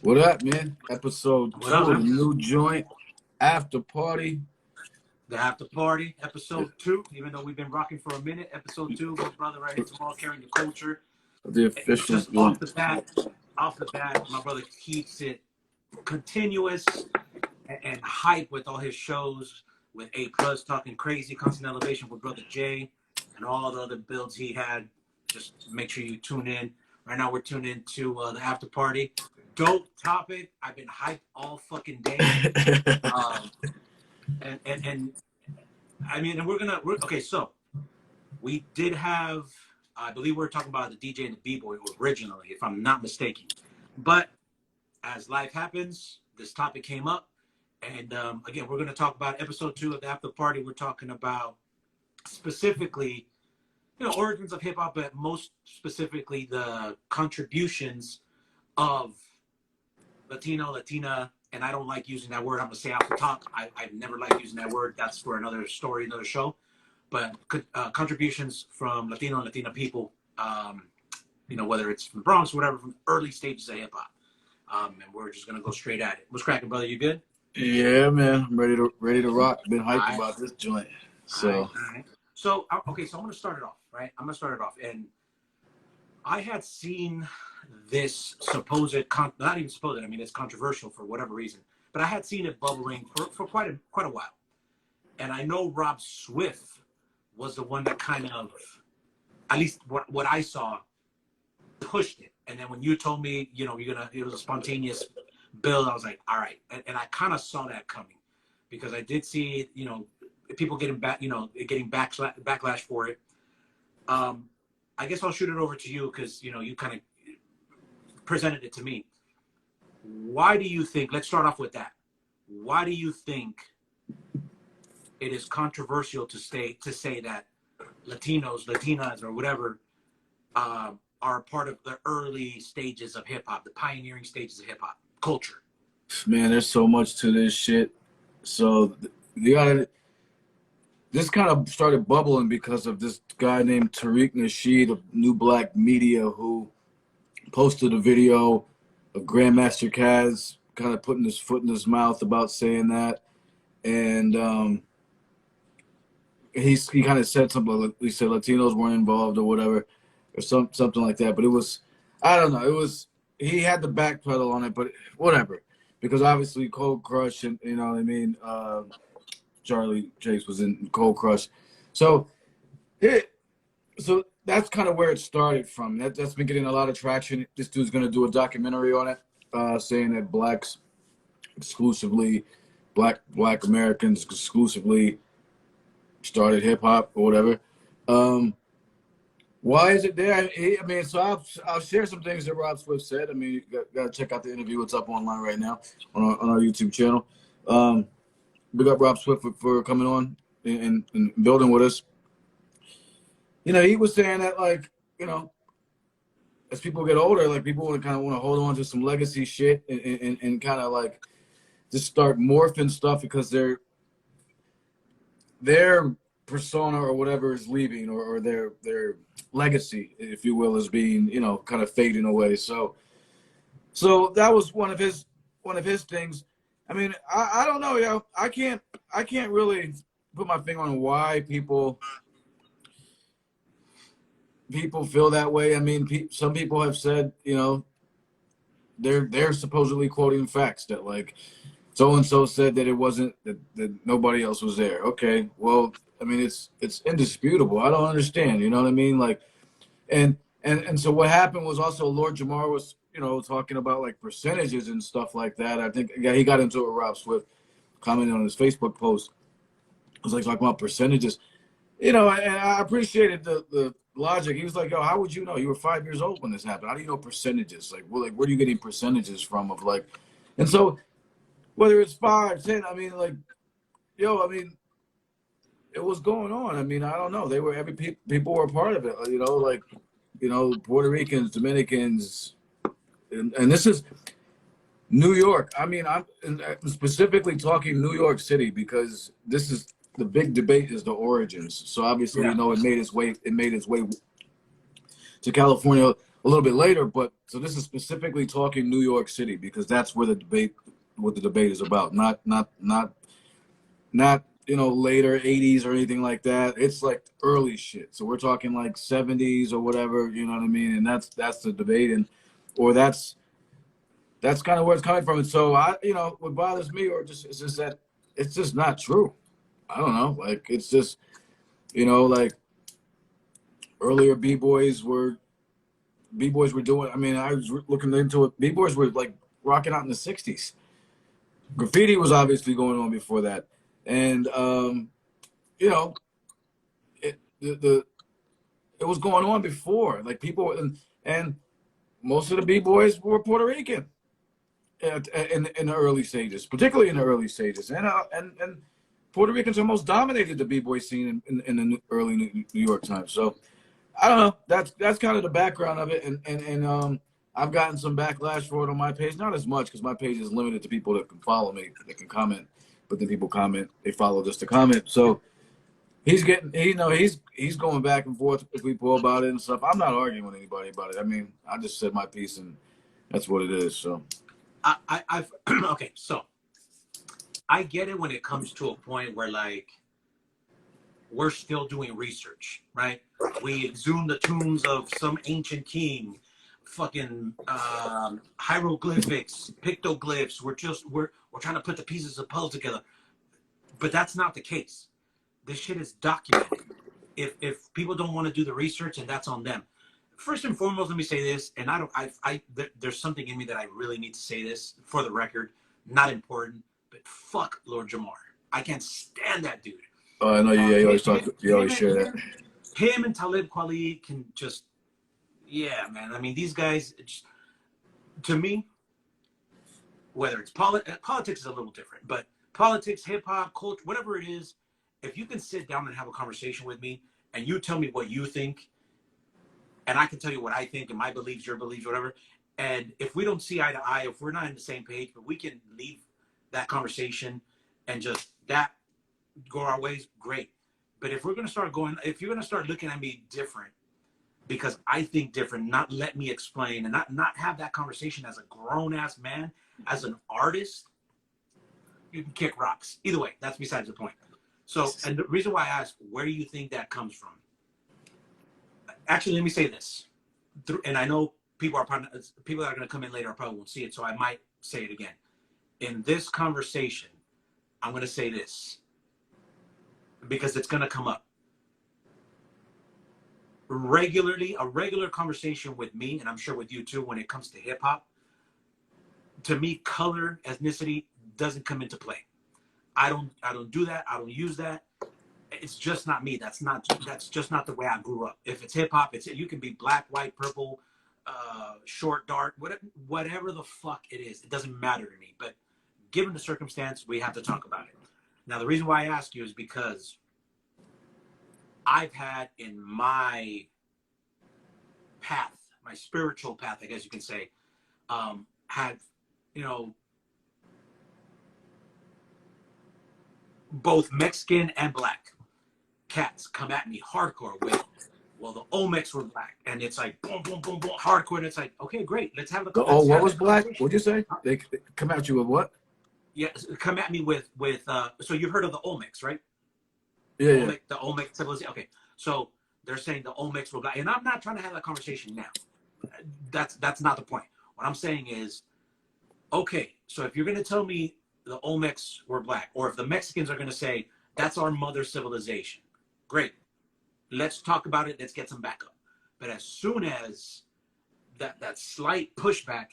What up, man? Episode What 2 up, of the man? new joint, After Party. The After Party, episode 2. Even though we've been rocking for a minute, episode 2. My brother right here tomorrow carrying the culture. The official Just off joint. the bat, my brother keeps it continuous and hype with all his shows. With A Plus talking crazy, constant elevation with brother Jay, and all the other builds he had. Just make sure you tune in. Right now we're tuned into the After Party. Dope topic. I've been hyped all fucking day. And I mean, and we're okay. So we did have, I believe we were talking about the DJ and the B-boy originally, if I'm not mistaken. But as life happens, this topic came up, and again, we're going to talk about episode 2 of the After Party. We're talking about specifically, origins of hip hop, but most specifically the contributions of Latino, Latina, and I don't like using that word. I'm gonna say off the top, I've never liked using that word. That's for another story, another show. But contributions from Latino and Latina people, whether it's from the Bronx or whatever, from early stages of hip hop. And we're just gonna go straight at it. What's cracking, brother? You good? Yeah, man. I'm ready to rock. Been hyped All about this joint. So, all right. So okay, so I'm gonna start it off, right? I'm gonna start it off, and I had seen this supposed, not even supposed, I mean, it's controversial for whatever reason, but I had seen it bubbling for quite a while. And I know Rob Swift was the one that kind of, at least what I saw, pushed it. And then when you told me, it was a spontaneous build, I was like, all right. And I kind of saw that coming because I did see, people getting backlash for it. I guess I'll shoot it over to you because, you kind of presented it to me. Why do you think, let's start off with that. Why do you think it is controversial to say that Latinos, Latinas, or whatever, are part of the early stages of hip hop, the pioneering stages of hip hop culture? Man, there's so much to this shit. So this kind of started bubbling because of this guy named Tariq Nasheed of New Black Media, who posted a video of Grandmaster Caz kind of putting his foot in his mouth about saying that. And he kind of said something like, he said Latinos weren't involved or whatever, or something like that. But it was, I don't know, he had the backpedal on it, but whatever. Because obviously Cold Crush and, you know what I mean, Charlie Chase was in Cold Crush. So that's kind of where it started from. That's been getting a lot of traction. This dude's going to do a documentary on it, saying that black Americans exclusively started hip hop or whatever. Why is it there? I mean, so I'll share some things that Rob Swift said. I mean, you got to check out the interview. It's up online right now on our YouTube channel. Big up Rob Swift for coming on and building with us. He was saying that, like, as people get older, like, people kind of want to hold on to some legacy shit and kind of, like, just start morphing stuff because their persona or whatever is leaving or their legacy, if you will, is being, kind of fading away. So that was one of his things. I mean, I don't know, I can't really put my finger on why people feel that way. I mean, some people have said, they're supposedly quoting facts that, like, so and so said that it wasn't that nobody else was there. Okay, well, I mean, it's indisputable. I don't understand. You know what I mean? Like, and so what happened was also Lord Jamar was, talking about, like, percentages and stuff like that. I think he got into it with Rob Swift, commenting on his Facebook post. It was like talking about percentages. And I appreciated the logic. He was like, yo, how would you know? You were 5 years old when this happened. How do you know percentages? Like, where are you getting percentages from of, like, and so whether it's 5, 10, I mean, like, I mean, it was going on. I mean, I don't know. People were a part of it, like, Puerto Ricans, Dominicans, and this is New York. I mean, I'm specifically talking New York City because this is the big debate is the origins. So obviously, it made its way to California a little bit later. But so this is specifically talking New York City because that's where what the debate is about. Not later '80s or anything like that. It's like early shit. So we're talking like '70s or whatever. You know what I mean? And that's the debate, and or that's kind of where it's coming from. And so what bothers me, or just it's just that it's just not true. I don't know. Like it's just like earlier b-boys were doing. I mean, I was looking into it. B-boys were like rocking out in the '60s. Graffiti was obviously going on before that, and you know, the it was going on before. Like people and most of the b-boys were Puerto Rican in the early stages, particularly in the early stages, and Puerto Ricans almost dominated the b-boy scene in the early New York times. So I don't know. That's kind of the background of it, and I've gotten some backlash for it on my page. Not as much because my page is limited to people that can follow me, that can comment. But then people comment, they follow just to comment. So he's getting, he's going back and forth with people about it and stuff. I'm not arguing with anybody about it. I mean, I just said my piece, and that's what it is. So I've okay, so I get it when it comes to a point where like we're still doing research, right? We exhume the tombs of some ancient king, fucking hieroglyphics, pictoglyphs. We're trying to put the pieces of puzzle together, but that's not the case. This shit is documented. If people don't want to do the research, and that's on them. First and foremost, let me say this, and there's something in me that I really need to say this for the record. Not important, but fuck Lord Jamar. I can't stand that dude. I know you always talk, you always share that. Him and Talib Kweli can just, yeah, man. I mean, these guys, to me, whether it's politics is a little different, but politics, hip hop, culture, whatever it is, if you can sit down and have a conversation with me and you tell me what you think, and I can tell you what I think and my beliefs, your beliefs, whatever. And if we don't see eye to eye, if we're not on the same page, but we can leave that conversation and just that go our ways, great. But if you're going to start looking at me different because I think different, not let me explain and not have that conversation as a grown ass man, as an artist, you can kick rocks. Either way, that's besides the point. So, and the reason why I asked, where do you think that comes from? Actually, let me say this, and I know people that are going to come in later probably won't see it, so I might say it again. In this conversation, I'm going to say this because it's going to come up regularly. A regular conversation with me, and I'm sure with you too, when it comes to hip hop. To me, color, ethnicity doesn't come into play. I don't do that. I don't use that. It's just not me. That's just not the way I grew up. If it's hip hop, you can be black, white, purple, short, dark, whatever the fuck it is. It doesn't matter to me. But given the circumstance, we have to talk about it. Now, the reason why I ask you is because I've had in my path, my spiritual path, I guess you can say, had, both Mexican and black cats come at me hardcore with, well, the Olmecs were black, and it's like boom, boom, boom, boom, hardcore, and it's like, okay, great, let's have the. What was black? What'd you say? They come at you with what? Yeah, come at me with. So you've heard of the Olmecs, right? Yeah, yeah. The Olmec civilization. Okay, so they're saying the Olmecs were black, and I'm not trying to have that conversation now. That's not the point. What I'm saying is, okay, so if you're going to tell me the Olmecs were black, or if the Mexicans are going to say that's our mother civilization, great. Let's talk about it. Let's get some backup. But as soon as that slight pushback,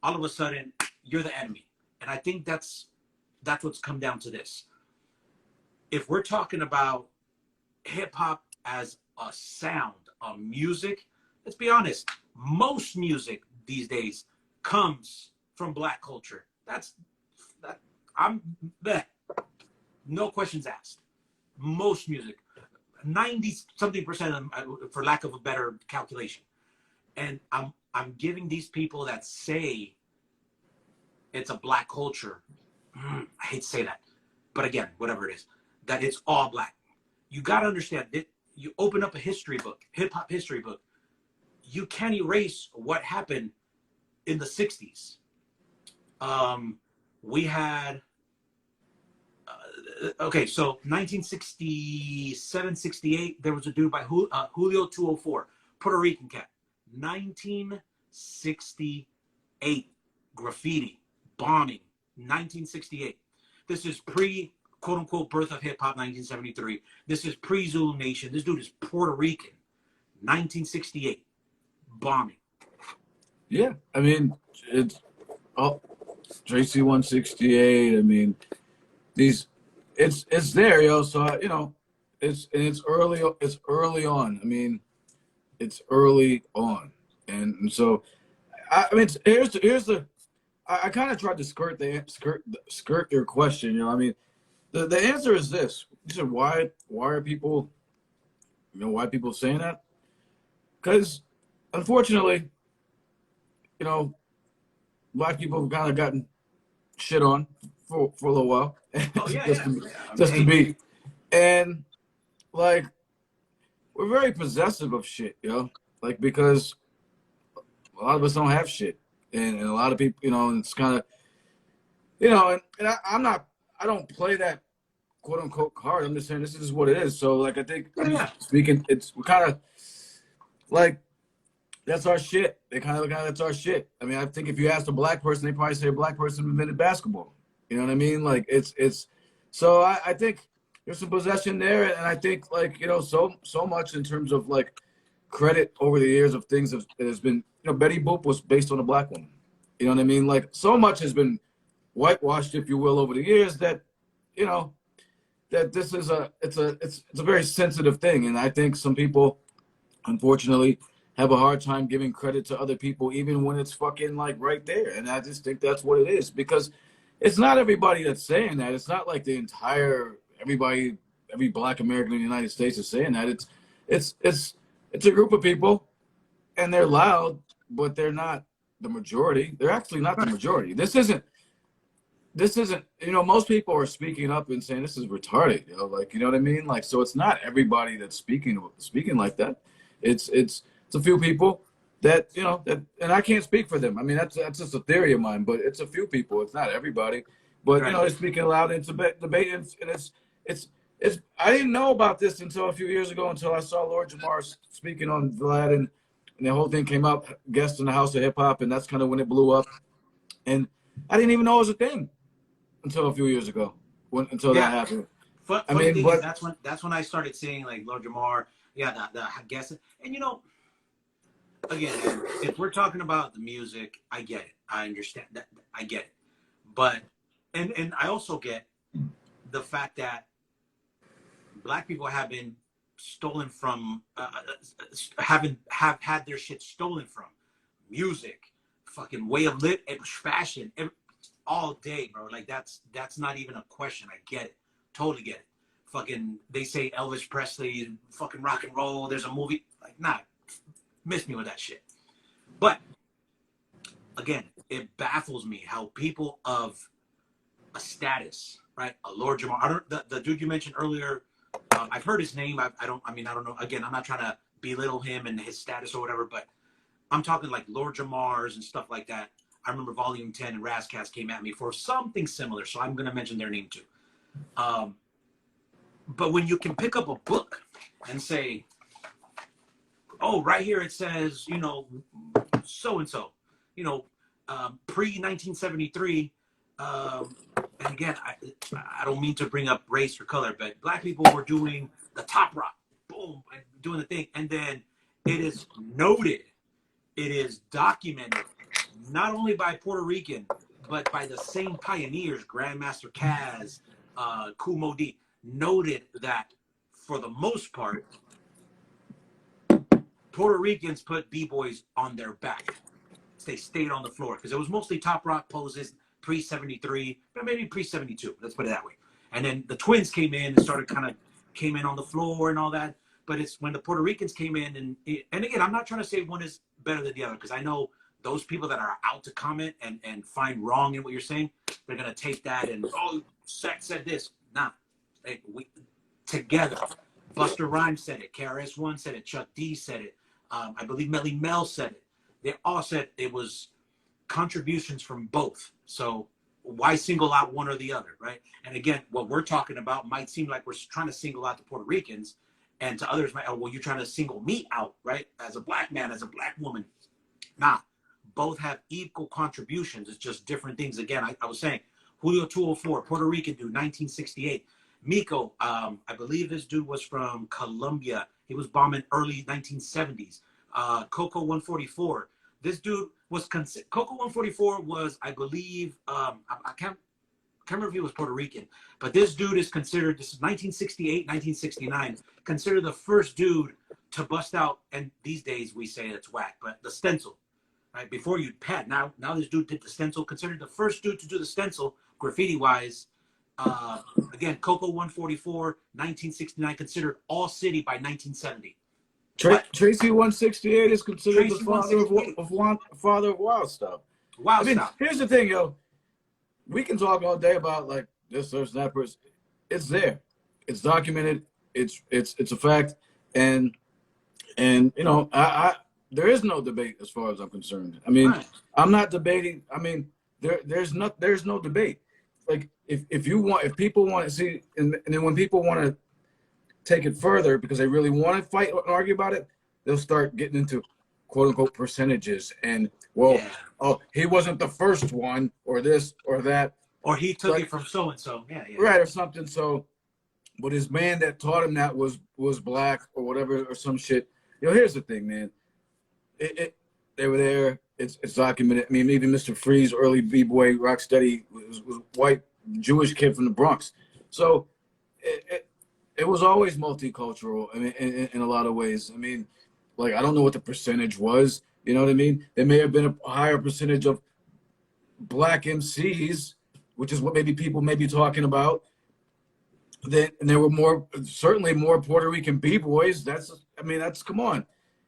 all of a sudden you're the enemy. And I think that's what's come down to this. If we're talking about hip hop as a sound, a music, let's be honest, most music these days comes from black culture. No questions asked. Most music, 90-something%, for lack of a better calculation. And I'm giving these people that say it's a black culture, I hate to say that, but again, whatever it is, that it's all black. You got to understand that you open up a history book, hip hop history book, you can't erase what happened in the 60s. We had, okay, so 1967, 68, there was a dude by Julio 204, Puerto Rican cat. 1968, graffiti, bombing, 1968. This is pre, quote unquote, birth of hip hop, 1973. This is pre Zulu Nation. This dude is Puerto Rican, 1968, bombing. Yeah, I mean, it's Tracy 168. I mean, these, it's there, yo. So it's early on. I mean, it's early on, and so I mean, here's the. I kind of tried to skirt your question. I mean, the answer is this. You said why are people, why people saying that? Because unfortunately, you know, black people have kind of gotten shit on for a little while. Oh yeah, just yeah. to, Yeah. just to be, and like we're very possessive of shit, like because a lot of us don't have shit, and a lot of people, it's kind of, and I don't play that quote unquote card. I'm just saying this is what it is. So like I think I'm just speaking. We're kind of like that's our shit. They kind of look at that's our shit. I mean, I think if you ask a black person, they probably say a black person invented basketball. You know what I mean? Like it's. So I think there's some possession there, and I think like so much in terms of like credit over the years of things that has been. Betty Boop was based on a black woman. You know what I mean? Like so much has been whitewashed, if you will, over the years that that this is it's a very sensitive thing, and I think some people, unfortunately, have a hard time giving credit to other people, even when it's fucking like right there. And I just think that's what it is, because it's not everybody that's saying that. It's not like the entire every black American in the United States is saying that. It's a group of people, and they're loud, but they're not the majority. They're actually not the majority. This isn't. Most people are speaking up and saying this is retarded. Like you know what I mean. Like so, it's not everybody that's speaking like that. It's a few people that that, and I can't speak for them. I mean that's just a theory of mine, but it's a few people. It's not everybody, but they're speaking loud and debating, and it's. I didn't know about this until a few years ago, until I saw Lord Jamar speaking on Vlad, and the whole thing came up, guest in the House of Hip Hop, and that's kind of when it blew up. And I didn't even know it was a thing until a few years ago, that happened. Funny thing is that's when I started seeing like Lord Jamar, the guest, and again, if we're talking about the music, I get it. I understand that. I get it. But, and I also get the fact that black people have been stolen from, have had their shit stolen from. Music, fucking way of lit, fashion, all day, bro. Like that's not even a question. I get it. Totally get it. Fucking, they say Elvis Presley, fucking rock and roll. There's a movie. Like, nah. Miss me with that shit. But again, it baffles me how people of a status, right? A Lord Jamar, the dude you mentioned earlier, I've heard his name. I don't know. Again, I'm not trying to belittle him and his status or whatever, but I'm talking like Lord Jamars and stuff like that. I remember Volume 10 and Razzcast came at me for something similar, so I'm going to mention their name too. But when you can pick up a book and say, oh, right here it says, so and so, pre 1973. And again, I don't mean to bring up race or color, but black people were doing the top rock, boom, and doing the thing, and then it is noted, it is documented, not only by Puerto Rican, but by the same pioneers, Grandmaster Caz, Kool Moe Dee, noted that for the most part, Puerto Ricans put B-boys on their back. They stayed on the floor because it was mostly top rock poses pre-73, but maybe pre-72. Let's put it that way. And then the twins came in and came in on the floor and all that. But it's when the Puerto Ricans came in, and again, I'm not trying to say one is better than the other, because I know those people that are out to comment and find wrong in what you're saying, they're going to take that and, oh, Seth said this. Nah, we together. Busta Rhymes said it. KRS-One said it. Chuck D said it. I believe Melly Mel said it. They all said it was contributions from both. So why single out one or the other, right? And again, what we're talking about might seem like we're trying to single out the Puerto Ricans, and to others might, oh, well, you're trying to single me out, right? As a black man, as a black woman. Nah, both have equal contributions. It's just different things. Again, I was saying, Julio 204, Puerto Rican dude, 1968. Miko, I believe this dude was from Colombia. He was bombing early 1970s. Coco 144. This dude was Coco 144 was, I believe, I can't remember if he was Puerto Rican, but this dude is considered, this is 1968, 1969, considered the first dude to bust out, and these days we say it's whack, but the stencil, right? Before you'd pad, now this dude did the stencil, considered the first dude to do the stencil, graffiti-wise. Again, Coco 144, 1969, considered all city by 1970. Tracy 168 is considered Tracy the father of wild stuff. Wild I mean, stuff. here's the thing, yo. We can talk all day about like this person, that person. It's there. It's documented. It's a fact. And you know, I there is no debate as far as I'm concerned. I mean, Right. I'm not debating. I mean, there's no debate. Like if people want to see, and then when people want to take it further because they really want to fight and argue about it, they'll start getting into quote unquote percentages and Yeah. oh, he wasn't the first one or this or that. Or he took it from so and so. Yeah. Right, or something. So but his man that taught him that was black or whatever or some shit. You know, here's the thing, man. They were there. It's documented. I mean, even Mr. Freeze, early b-boy, rocksteady, was white Jewish kid from the Bronx. So it was always multicultural. I mean, in a lot of ways. I mean, like I don't know what the percentage was. You know what I mean? There may have been a higher percentage of black MCs, which is what maybe people may be talking about. And there were certainly more Puerto Rican b-boys. That's come on.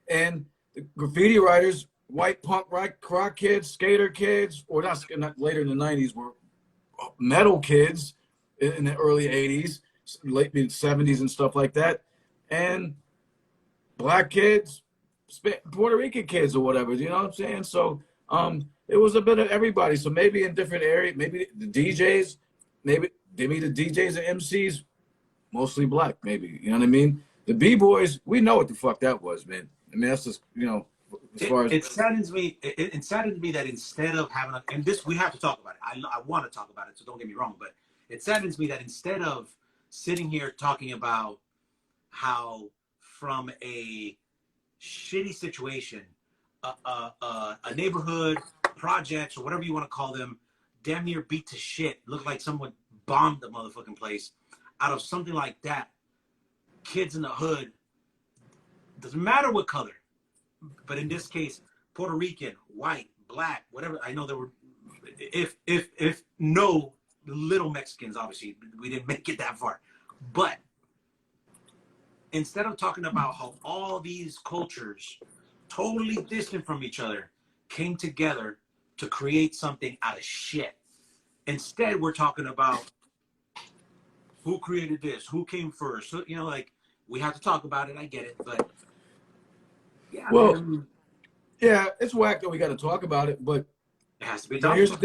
And the graffiti writers, white punk rock kids, skater kids, or not later in the 90s, were metal kids in the early 80s, late 70s and stuff like that. And black kids, Puerto Rican kids or whatever, you know what I'm saying? So it was a bit of everybody. So maybe in different areas, maybe the DJs, maybe the DJs and MCs, mostly black, maybe. You know what I mean? The B-boys, we know what the fuck that was, man. I mean, that's just, you know, as far as... It saddens me. It saddens me that instead of having and this, we have to talk about it. I want to talk about it, so don't get me wrong, but it saddens me that instead of sitting here talking about how from a shitty situation, a neighborhood, projects, or whatever you want to call them, damn near beat to shit, looked like someone bombed the motherfucking place, out of something like that, kids in the hood, doesn't matter what color, but in this case, Puerto Rican, white, black, whatever. I know there were, if no little Mexicans, obviously, we didn't make it that far. But instead of talking about how all these cultures, totally distant from each other, came together to create something out of shit, instead we're talking about who created this, who came first. So, you know, like, we have to talk about it. I get it, but yeah. Well, man, yeah, it's whack that we got to talk about it, but it has to be so done. here's the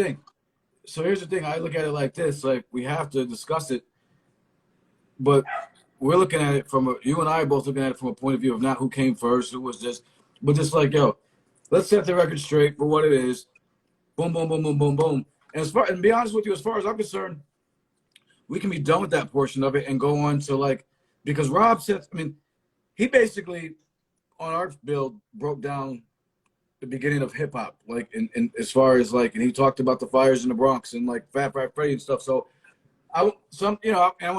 thing. I look at it like this: like we have to discuss it, but we're looking at it you and I are both looking at it from a point of view of not who came first, who was this, but just like, yo, let's set the record straight for what it is. Boom, boom, boom, boom, boom, boom. And be honest with you, as far as I'm concerned, we can be done with that portion of it and go on to like, because Rob said, I mean, he basically on our build broke down the beginning of hip hop, like in as far as like, and he talked about the fires in the Bronx and like Fat Freddy and stuff. So I want to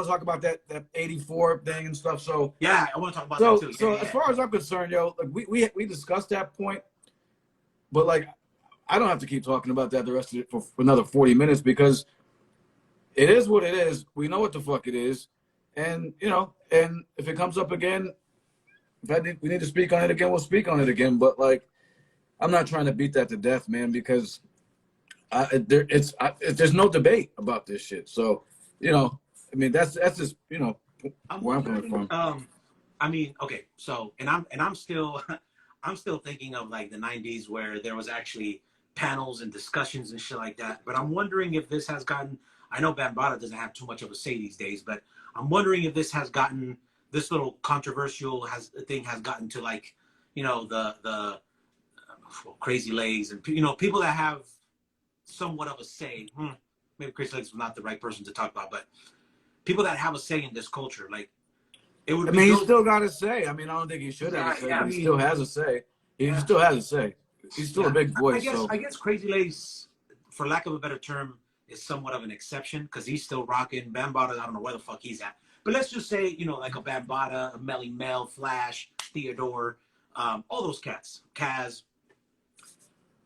talk about that 84 thing and stuff. So Yeah, I want to talk about that too. So Yeah. as far as I'm concerned, yo, like we discussed that point, but like I don't have to keep talking about that the rest of it for another 40 minutes because it is what it is. We know what the fuck it is, and you know, and if it comes up again, we need to speak on it again, we'll speak on it again. But like, I'm not trying to beat that to death, man, because there's no debate about this shit. So, you know, I mean, that's just, you know, where I'm coming from. I mean, okay, so and I'm still I'm still thinking of like the '90s where there was actually panels and discussions and shit like that. But I'm wondering if this has gotten. I know Bambaataa doesn't have too much of a say these days, but I'm wondering if this has gotten this little controversial thing has gotten to like, the Crazy Legs and people that have somewhat of a say. Maybe Crazy Legs was not the right person to talk about, but people that have a say in this culture, like it would I be mean, he dope. still got a say. I mean, I don't think he should have a Yeah, say, yeah. I but he mean, still has a say. He yeah, still has a say. He's still a yeah. big I voice. guess So I guess Crazy Legs, for lack of a better term, is somewhat of an exception because he's still rocking. Bambaataa, I don't know where the fuck he's at. But let's just say, like a Bambaataa, a Melly Mel, Flash, Theodore, all those cats, Kaz.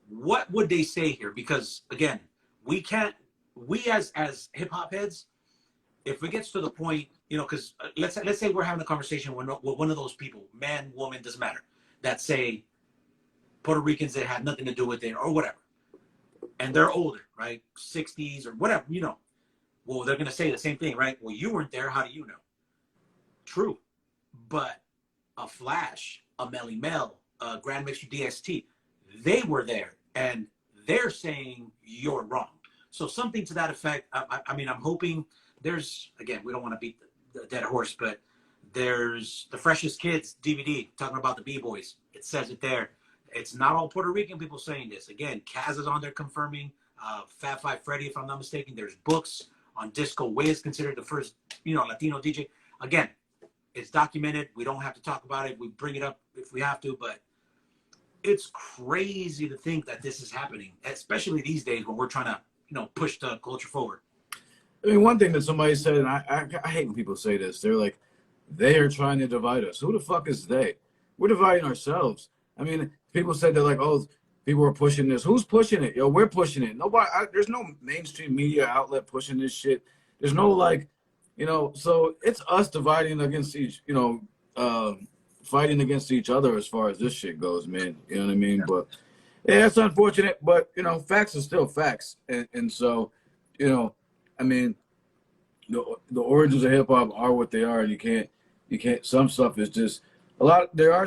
What would they say here? Because again, we can't. We as hip hop heads, if it gets to the point, because let's say we're having a conversation with one of those people, man, woman, doesn't matter, that say Puerto Ricans that had nothing to do with it or whatever, and they're older, right, 60s or whatever, well, they're gonna say the same thing, right? Well, you weren't there. How do you know? True, but a Flash, a Melly Mel, a Grand Mixer DST, they were there, and they're saying you're wrong. So something to that effect. I mean, I'm hoping there's, again, we don't want to beat the dead horse, but there's the Freshest Kids DVD talking about the B-Boys. It says it there. It's not all Puerto Rican people saying this. Again, Kaz is on there confirming. Fat Five Freddy, if I'm not mistaken. There's books on Disco Wiz, considered the first, Latino DJ. Again, it's documented. We don't have to talk about it. We bring it up if we have to, but it's crazy to think that this is happening, especially these days when we're trying to, push the culture forward. I mean, one thing that somebody said, and I hate when people say this. They're like, they are trying to divide us. Who the fuck is they? We're dividing ourselves. I mean, people said that like, oh, people are pushing this. Who's pushing it? Yo, we're pushing it. Nobody. There's no mainstream media outlet pushing this shit. There's no like, So it's us dividing against fighting against each other as far as this shit goes, man. You know what I mean? But yeah, it's unfortunate, but facts are still facts, and so, I mean, the origins of hip hop are what they are, and you can't. Some stuff is just a lot. There are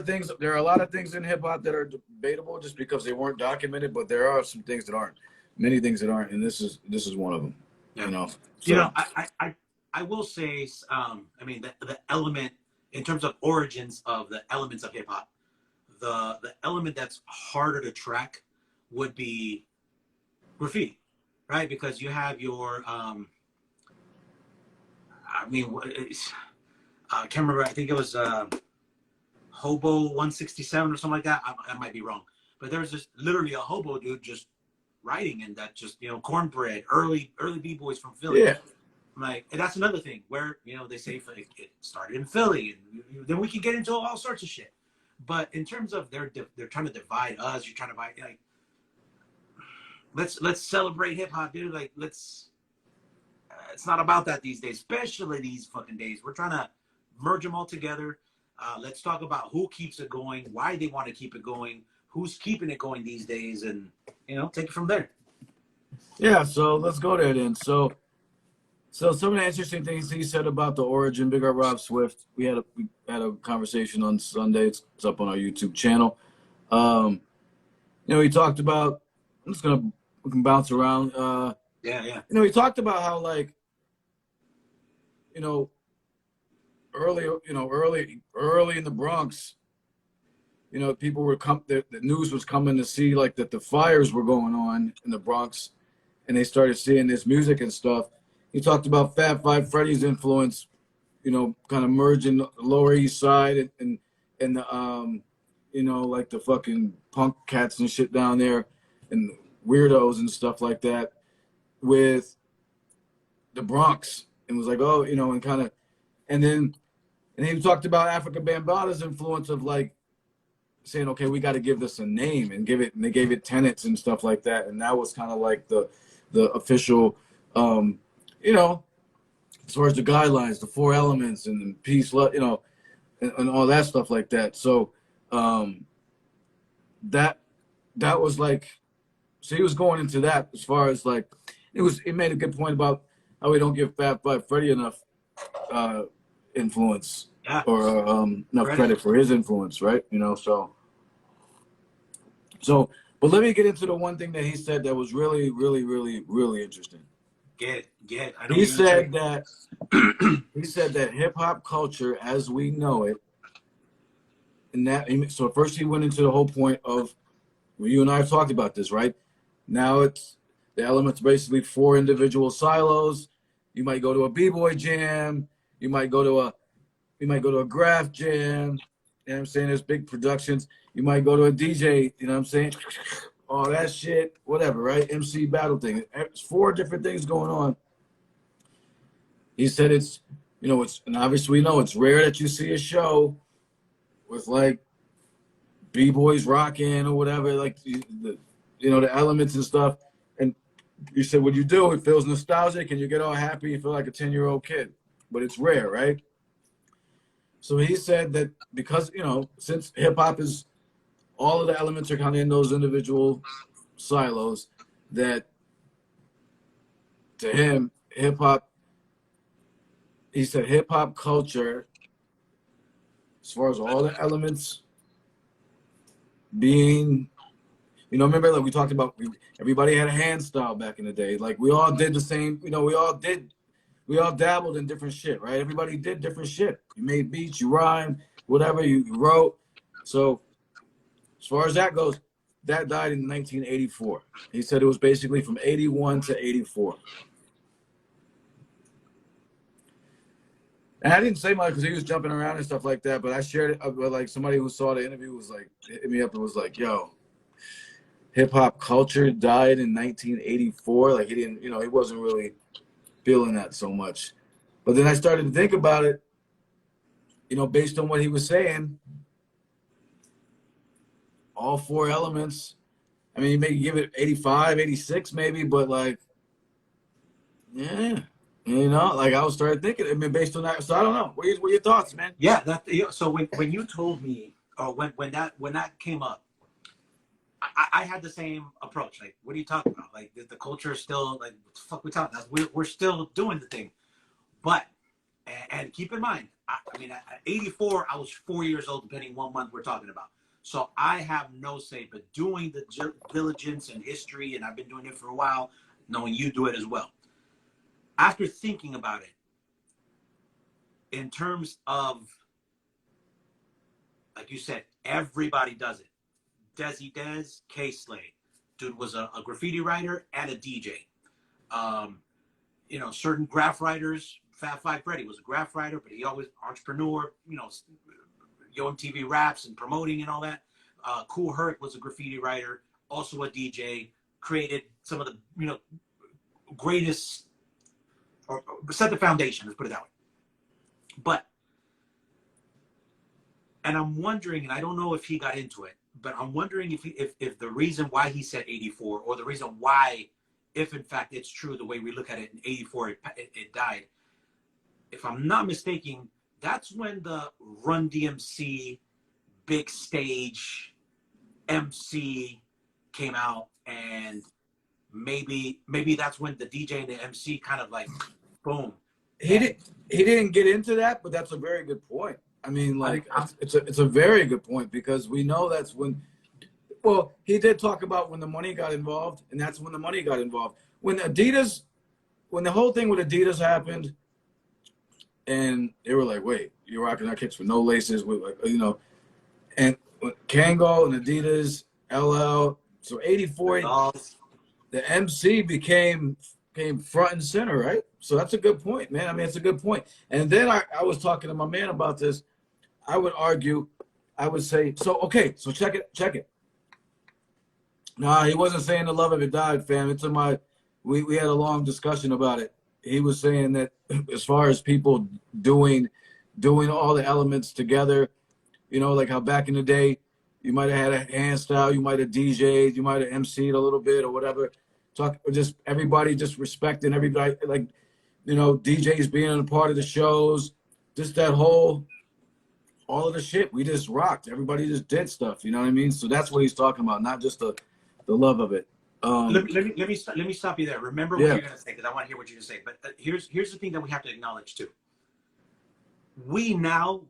a lot of things in hip hop that are debatable just because they weren't documented, but there are some things that aren't, many things that aren't, and this is one of them. Yeah. So I will say, I mean, the element in terms of origins of the elements of hip hop, the element that's harder to track would be graffiti, right? Because you have your, I mean, I can't remember. I think it was Hobo 167 or something like that. I might be wrong, but there was just literally a hobo dude just writing, and that just cornbread, early b-boys from Philly. yeah, Like, and that's another thing where they say it started in Philly, and then we can get into all sorts of shit. But in terms of they're trying to divide us, you're trying to buy like, let's celebrate hip hop, dude. Like, let's. It's not about that these days, especially these fucking days. We're trying to merge them all together. Let's talk about who keeps it going, why they want to keep it going, who's keeping it going these days, and take it from there. yeah. So let's go there then. So some of the interesting things he said about the origin. Big up Rob Swift. We had a conversation on Sunday. It's up on our YouTube channel. He talked about. We can bounce around. Yeah. He talked about how like, early in the Bronx, people were the news was coming to see like that the fires were going on in the Bronx, and they started seeing this music and stuff. He talked about Fat Five Freddy's influence, kind of merging the Lower East Side and the like the fucking punk cats and shit down there and weirdos and stuff like that with the Bronx, and was like, oh, and kind of, and then he talked about Africa Bambaata's influence of like saying, okay, we got to give this a name and they gave it tenets and stuff like that, and that was kind of like the official, as far as the guidelines, the 4 elements and peace, love, and all that stuff like that. So that was like, so he was going into that as far as like, he made a good point about how we don't give Fat Five Freddy enough influence, Yeah. or enough credit for his influence, right? So So, but let me get into the one thing that he said that was really, really, really, really interesting. Get it. I know He what you're gonna say. said that he said that hip hop culture, as we know it, and that. So first he went into the whole point of, well, you and I have talked about this, right? Now it's the elements basically four individual silos. You might go to a b-boy jam. You might go to a graph jam. You know what I'm saying? There's big productions. You might go to a DJ, you know what I'm saying? All that shit, whatever, right? MC battle thing. It's four different things going on. He said it's, and obviously we know it's rare that you see a show with like b-boys rocking or whatever, like the elements and stuff. And you said when you do, it feels nostalgic and you get all happy. You feel like a 10-year-old kid, but it's rare, right? So he said that because, since hip hop is all of the elements are kind of in those individual silos, that to him, hip hop, he said hip hop culture, as far as all the elements being, remember like we talked about, everybody had a hand style back in the day. Like we all did the same, we all dabbled in different shit, right? Everybody did different shit. You made beats, you rhymed, whatever, you wrote. So as far as that goes, that died in 1984. He said it was basically from 81 to 84. And I didn't say much because he was jumping around and stuff like that, but I shared it with like somebody who saw the interview was like, hit me up and was like, yo, hip hop culture died in 1984. Like he didn't, he wasn't really feeling that so much. But then I started to think about it, based on what he was saying, all four elements. I mean, you may give it 85, 86 maybe, but like, yeah. Like I was started thinking. I mean, based on that, so I don't know. What are your thoughts, man? Yeah, so when you told me, or when that came up, I had the same approach. Like, what are you talking about? Like, the culture is still like, what the fuck we talking about? We're still doing the thing, but and keep in mind, I mean, at 84, I was 4 years old, depending what month we're talking about. So I have no say, but doing the diligence and history, and I've been doing it for a while, knowing you do it as well. After thinking about it, in terms of, like you said, everybody does it. Desi Dez, K Slade. Dude was a graffiti writer and a DJ. Certain graph writers, Fat Five Freddy was a graph writer, but he always entrepreneur, Yo MTV raps and promoting and all that. Kool Herc was a graffiti writer, also a DJ, created some of the, greatest, or set the foundation, let's put it that way. But, and I'm wondering, and I don't know if he got into it, but I'm wondering if the reason why he said 84, or the reason why, if in fact it's true the way we look at it, in 84 it died. If I'm not mistaken, that's when the Run DMC big stage MC came out, and maybe that's when the DJ and the MC kind of like boom. He didn't get into that, but that's a very good point. I mean, like it's a very good point, because we know that's when. Well, he did talk about when the money got involved, and that's when the money got involved. When the whole thing with Adidas happened, and they were like, "Wait, you're rocking our kicks with no laces," with like, and Kango and Adidas, LL. So 84, the MC came front and center, right? So that's a good point, man. I mean, it's a good point. And then I was talking to my man about this. I would argue, I would say, so okay, so check it. Nah, he wasn't saying the love of it died, fam. We had a long discussion about it. He was saying that as far as people doing all the elements together, like how back in the day, you might have had a hand style, you might have DJ'd, you might have MC'd a little bit or whatever. Just everybody just respecting everybody, like, DJs being a part of the shows, just that whole, all of the shit. We just rocked. Everybody just did stuff. You know what I mean? So that's what he's talking about, not just the love of it. Let me stop you there. Remember what you're going to say, because I want to hear what you're going to say. But here's the thing that we have to acknowledge too. We now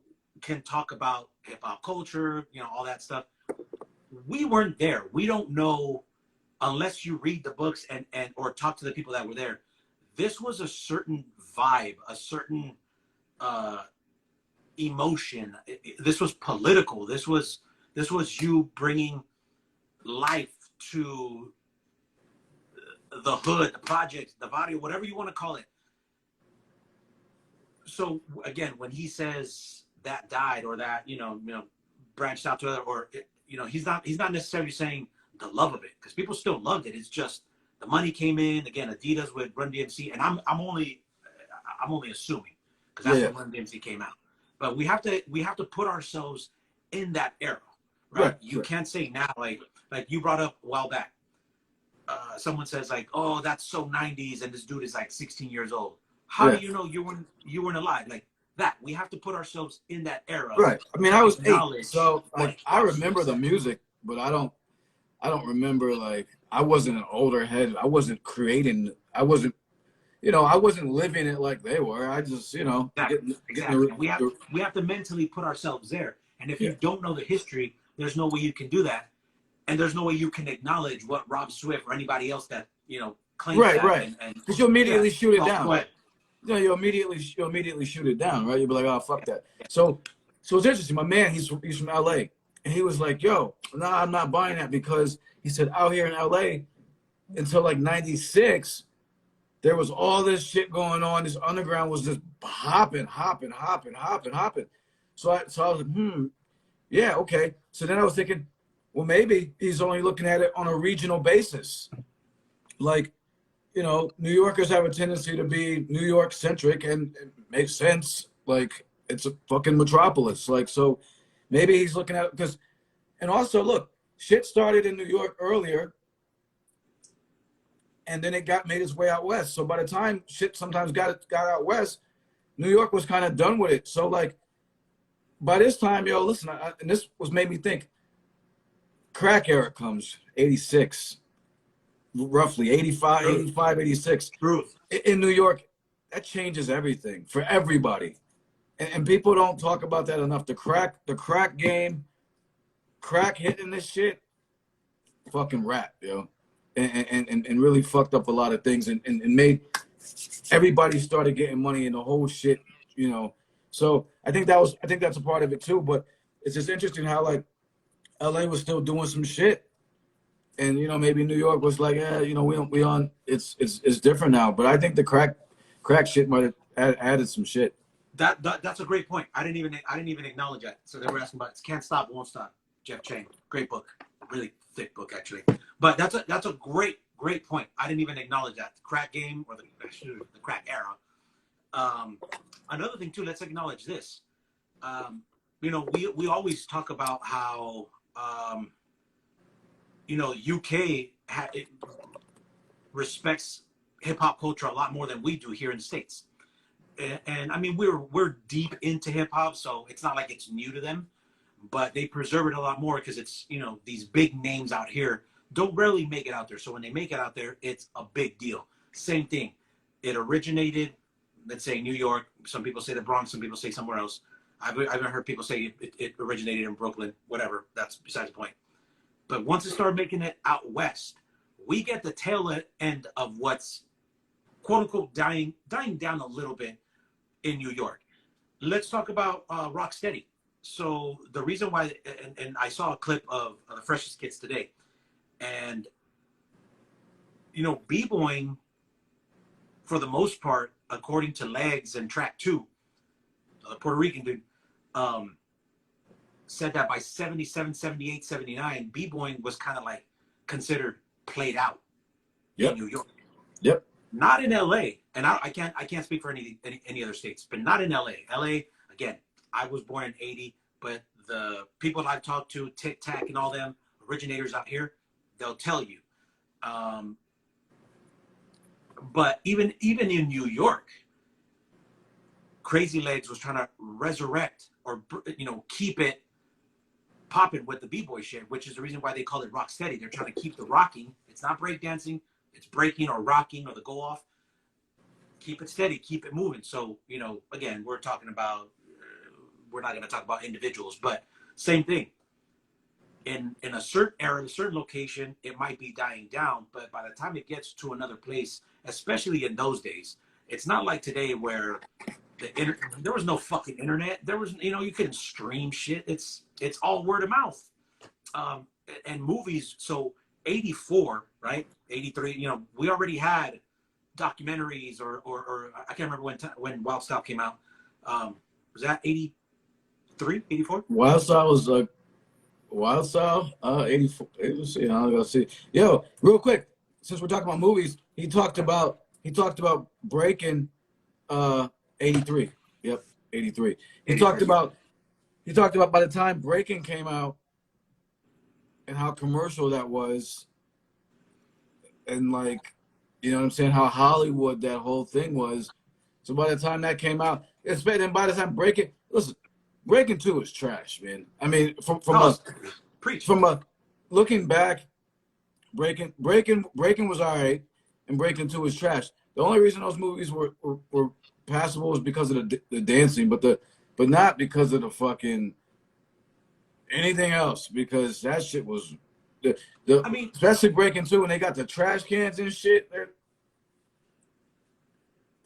can talk about hip hop culture, all that stuff. we weren't there. We don't know unless you read the books and or talk to the people that were there. This was a certain vibe, a certain uh, emotion. This was political. This was you bringing life to the hood, the projects, the barrio, whatever you want to call it. So again, when he says that died or that branched out to other, or he's not necessarily saying the love of it, because people still loved it. It's just the money came in. Again, Adidas with Run DMC, and I'm only assuming because Yeah, that's yeah. when Run DMC came out. But we have to put ourselves in that era, right? Right, You right. can't say now, like you brought up a while back. Someone says like, "Oh, that's so '90s," and this dude is like 16 years old. How do Yeah, you know you weren't alive? Like that. We have to put ourselves in that era right. I mean, to I was 8, acknowledge so what like I Rob Swift remember the said. music, but I don't remember, like, I wasn't an older head. I wasn't creating. I wasn't, I wasn't living it like they were. I just, Exactly, getting exactly. And we have to mentally put ourselves there. And if yeah. you don't know the history, there's no way you can do that, and there's no way you can acknowledge what Rob Swift or anybody else that claims Right, that right. and Because you yeah. immediately shoot it Oh, down, go right? ahead. You immediately shoot it down, right? You'll be like, oh, fuck that. Yeah. So it's interesting. My man, he's from LA, and he was like, yo, no, I'm not buying that, because he said out here in LA until like '96, there was all this shit going on. This underground was just hopping, hopping, hopping, hopping, hopping. So I was like, yeah, okay. So then I was thinking, well, maybe he's only looking at it on a regional basis. Like, New Yorkers have a tendency to be New York centric, and it makes sense. Like, it's a fucking metropolis. Like, so maybe he's looking at it because, and also look, shit started in New York earlier, and then it got made its way out west. So by the time shit sometimes got out west, New York was kind of done with it. So like by this time, listen, and this was made me think. Crack era comes 86, roughly 85, Truth. 85, 86 Truth. in New York. That changes everything for everybody, and people don't talk about that enough. The crack game, crack hitting this shit, fucking rap, and really fucked up a lot of things, and made everybody started getting money and the whole shit. So I think that's a part of it too. But it's just interesting how like LA was still doing some shit, and maybe New York was like, yeah, we on it's different now. But I think the crack shit might have added some shit. That's a great point. I didn't even acknowledge that. So they were asking about Can't Stop, Won't Stop. Jeff Chang, great book, really thick book actually. But that's a great point. I didn't even acknowledge that the crack game or the crack era. Another thing too. Let's acknowledge this. We always talk about how UK it respects hip hop culture a lot more than we do here in the States. And I mean we're deep into hip hop, so it's not like it's new to them, but they preserve it a lot more because it's these big names out here don't rarely make it out there. So when they make it out there, it's a big deal. Same thing. It originated, let's say New York. Some people say the Bronx. Some people say somewhere else. I've heard people say it originated in Brooklyn. Whatever. That's besides the point. But once it started making it out west, we get the tail end of what's quote unquote dying down a little bit in New York. Let's talk about Rocksteady. So the reason why, and I saw a clip of the Freshest Kids today, and b-boying for the most part, according to Legs and Track Two, the Puerto Rican dude, said that by 77, 78, 79, b-boying was kind of like considered played out in Yep, New York. yep. Not in LA, and I can't speak for any other states, but not in LA. LA, again, I was born in '80, but the people I've talked to, Tic Tac and all them originators out here, they'll tell you. But even in New York, Crazy Legs was trying to resurrect or keep it popping with the b-boy shit, which is the reason why they call it rock steady. They're trying to keep the rocking. It's not breakdancing. It's breaking or rocking or the go off. Keep it steady, keep it moving. So, again, we're talking about, we're not going to talk about individuals, but same thing. in a certain area, a certain location, it might be dying down. But by the time it gets to another place, especially in those days, it's not like today where there was no fucking internet. There was, you couldn't stream shit. It's all word of mouth. Um, and movies. So 84, right? 83. We already had documentaries, or I can't remember when Wild Style came out. Was that 83, 84? Wild Style was like Wild Style, 84. Let's see, I gotta see. Yo, real quick, since we're talking about movies, he talked about Breaking, 83. Yep, 83. He 83. talked about by the time Breaking came out and how commercial that was, and like, you know what I'm saying, how Hollywood that whole thing was. So by the time that came out, and by the time Breaking 2 is trash, man. I mean, Oh, preach. from a looking back, Breaking was all right, and Breaking 2 is trash. The only reason those movies were passable is because of the dancing, but not because of the fucking anything else. Because that shit was I mean, especially Breaking 2 when they got the trash cans and shit.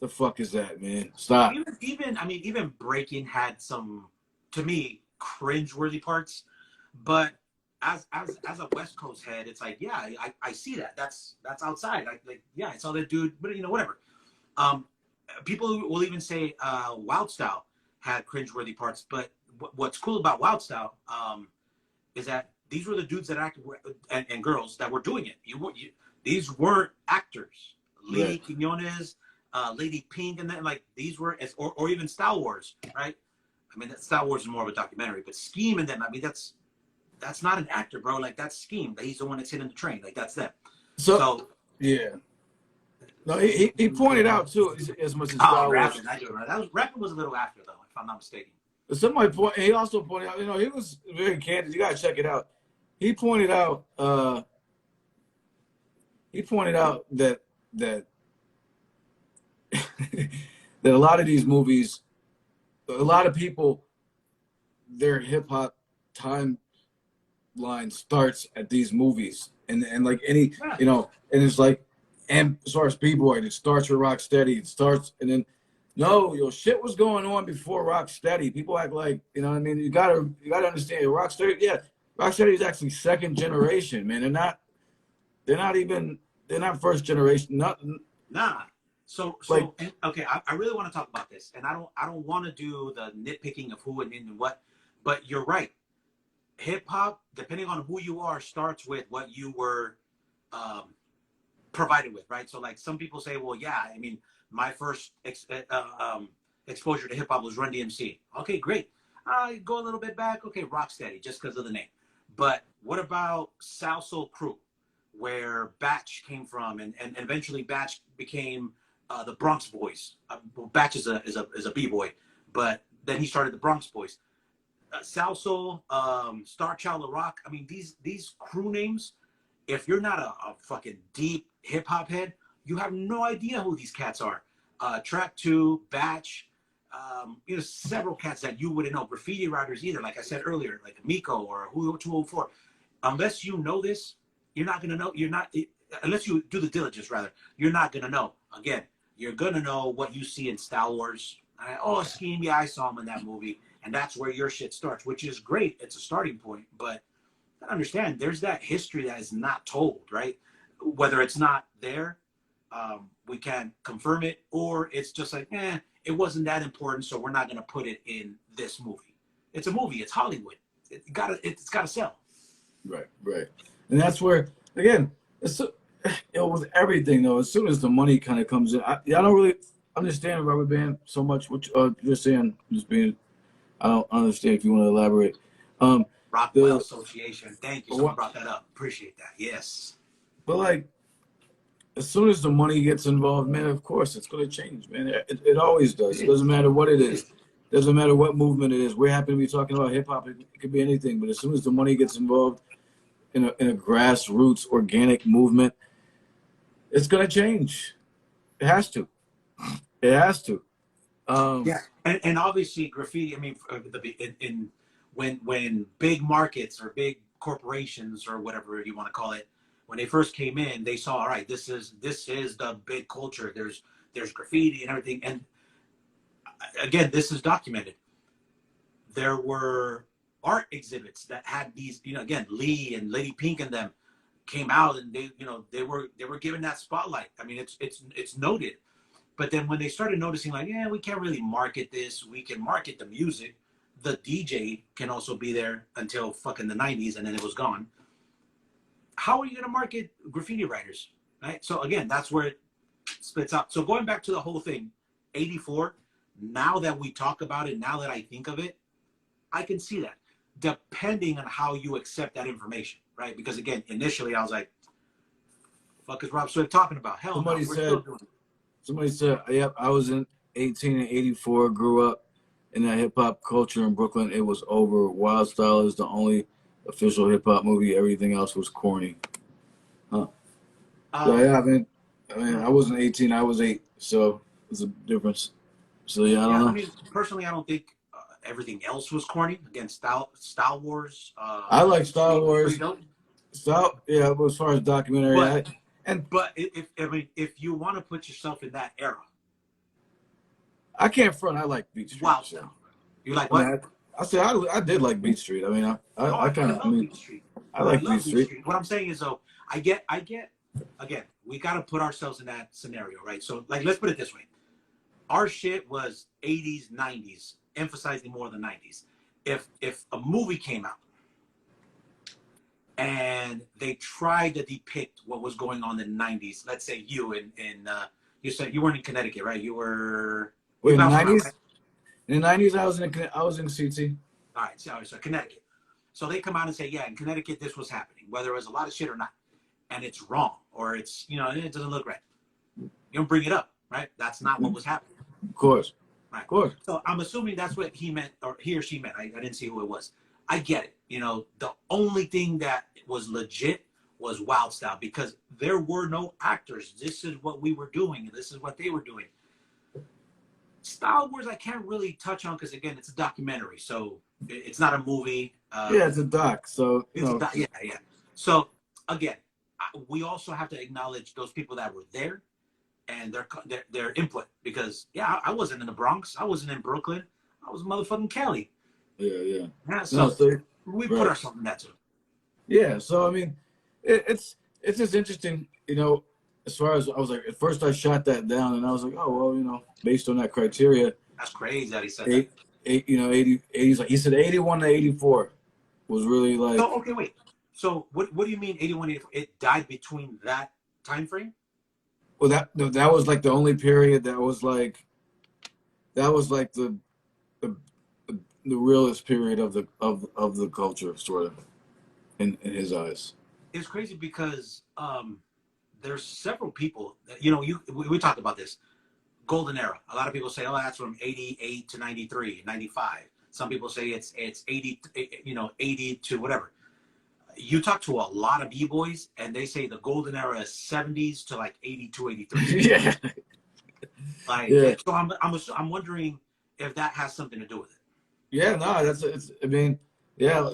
The fuck is that, man? Stop. even Breaking had some, to me, cringe-worthy parts, but as a West Coast head, it's like, yeah, I see that. That's outside. Yeah, I saw that dude, but whatever. Um, People will even say Wild Style had cringe-worthy parts, but what's cool about Wild Style is that these were the dudes that acted, and girls that were doing it. These weren't actors. Lily Right. Quinones, Lady Pink, and then like these were, or even Star Wars, right? I mean, Star Wars is more of a documentary, but Scheme and them, I mean, that's not an actor, bro. Like that's Scheme. He's the one that's hitting the train. Like that's them. So So, yeah. No, he pointed out too, as much as oh, Star Wars. rapping, I do it right. Rapping was a little after though, if I'm not mistaken. He also pointed out, he was very candid. You gotta check it out. He pointed out, that that that a lot of these movies, a lot of people, their hip hop timeline starts at these movies, and like any, Yeah. and it's like, and as far as B-boy, it starts with Rocksteady. It starts, and then no, shit was going on before Rocksteady. People act like, what I mean. You gotta understand, Rocksteady. Yeah, Rocksteady is actually second generation, man. They're not first generation. Not Nah. like Okay, I really want to talk about this, and I don't want to do the nitpicking of who and what, but you're right. Hip hop, depending on who you are, starts with what you were um, provided with, right? So like some people say, well, yeah, I mean, my first exposure to hip hop was Run DMC. Okay, great. Go a little bit back. Okay, Rocksteady, just because of the name. But what about Salsoul Crew, where Batch came from, and eventually Batch became the Bronx Boys. Batch is a b-boy, but then he started the Bronx Boys. Salsoul, Star Child LaRock. I mean, these crew names, if you're not a fucking deep hip hop head, you have no idea who these cats are. Track Two, Batch, several cats that you wouldn't know. Graffiti writers either, like I said earlier, like Miko or Who 204. Unless you know this, you're not gonna know. You're not, unless you do the diligence. Rather, you're not gonna know. Again, you're gonna know what you see in Star Wars. Scheme, yeah, I saw him in that movie, and that's where your shit starts, which is great. It's a starting point, but I understand there's that history that is not told, right? Whether it's not there, we can't confirm it, or it's just like, it wasn't that important, so we're not going to put it in this movie. It's a movie. It's Hollywood. It's gotta sell. right, and that's where again, with everything though. As soon as the money kind of comes in, I don't really understand Rubber Band so much. What you're saying, just being, I don't understand if you want to elaborate. Rockwell Association. Thank you. Someone What, brought that up. Appreciate that. Yes. but like, as soon as the money gets involved, man, of course it's going to change, man. It always does. It doesn't matter what it is. It doesn't matter what movement it is. We're happy to be talking about hip hop. It could be anything. But as soon as the money gets involved in a grassroots organic movement, it's going to change. It has to. It has to. Yeah, and obviously graffiti. I mean, when big markets or big corporations or whatever you want to call it, when they first came in, they saw, all right, this is the big culture. There's graffiti and everything. And again, this is documented. There were art exhibits that had these, again, Lee and Lady Pink and them came out, and they were given that spotlight. I mean, it's noted. But then when they started noticing, like, yeah, we can't really market this. We can market the music. The DJ can also be there until fucking the 90s, and then it was gone. How are you going to market graffiti writers, right? So again, that's where it splits up. So going back to the whole thing, 84, now that we talk about it, now that I think of it, I can see that, depending on how you accept that information, right? Because again, initially I was like, fuck is Rob Swift talking about? Hell no, we're still doing it. Somebody said, yep, I was in 18 and 84, grew up in that hip-hop culture in Brooklyn. It was over. Wild Style is the only official hip-hop movie. Everything else was corny. Huh. Yeah, I mean, I wasn't 18. I was 8, so there's a difference. So, yeah, I don't know. I mean, personally, I don't think everything else was corny. Again, Star Wars. I like Star Wars. Yeah, as far as documentary. But if you want to put yourself in that era, I can't front. I like Beat Street. Wow. So. You like what? I said I did like Beat Street. I mean, I kind of Beat Street. I like Beat Street. What I'm saying is, though, I get. Again, we got to put ourselves in that scenario, right? So, like, let's put it this way: our shit was 80s, 90s, emphasizing more the 90s. If a movie came out and they tried to depict what was going on in the 90s, let's say you you said you weren't in Connecticut, right? You were. Wait, in the 90s? Right? In the 90s, I was in CT. All right, so Connecticut. So they come out and say, yeah, in Connecticut, this was happening, whether it was a lot of shit or not. And it's wrong, or it's, it doesn't look right. You don't bring it up, right? That's not what was happening. Of course. Right. Of course. So I'm assuming that's what he meant, or he or she meant. I didn't see who it was. I get it. The only thing that was legit was Wild Style, because there were no actors. This is what we were doing, and this is what they were doing. Star Wars, I can't really touch on because, again, it's a documentary, so it's not a movie. Yeah, it's a doc. So yeah. So again, we also have to acknowledge those people that were there and their input, because I wasn't in the Bronx, I wasn't in Brooklyn, I was motherfucking Cali. Yeah. So we put ourselves in that too. Yeah. So I mean, it's just interesting, as far as I was like, at first I shot that down and I was like, oh, well, based on that criteria. That's crazy that he said that. 80s, like he said 81 to 84 was really like. So, okay, wait. So what do you mean 81 to 84? It died between that time frame? Well, that was like the only period that was like the realest period of the culture, sort of, in his eyes. It's crazy because there's several people that, we talked about this golden era. A lot of people say, oh, that's from 88 to 93, 95. Some people say it's 80, 80 to whatever. You talk to a lot of b-boys and they say the golden era is 70s to like 82, 83. Yeah. So I'm wondering if that has something to do with it. Yeah, no, I mean, yeah,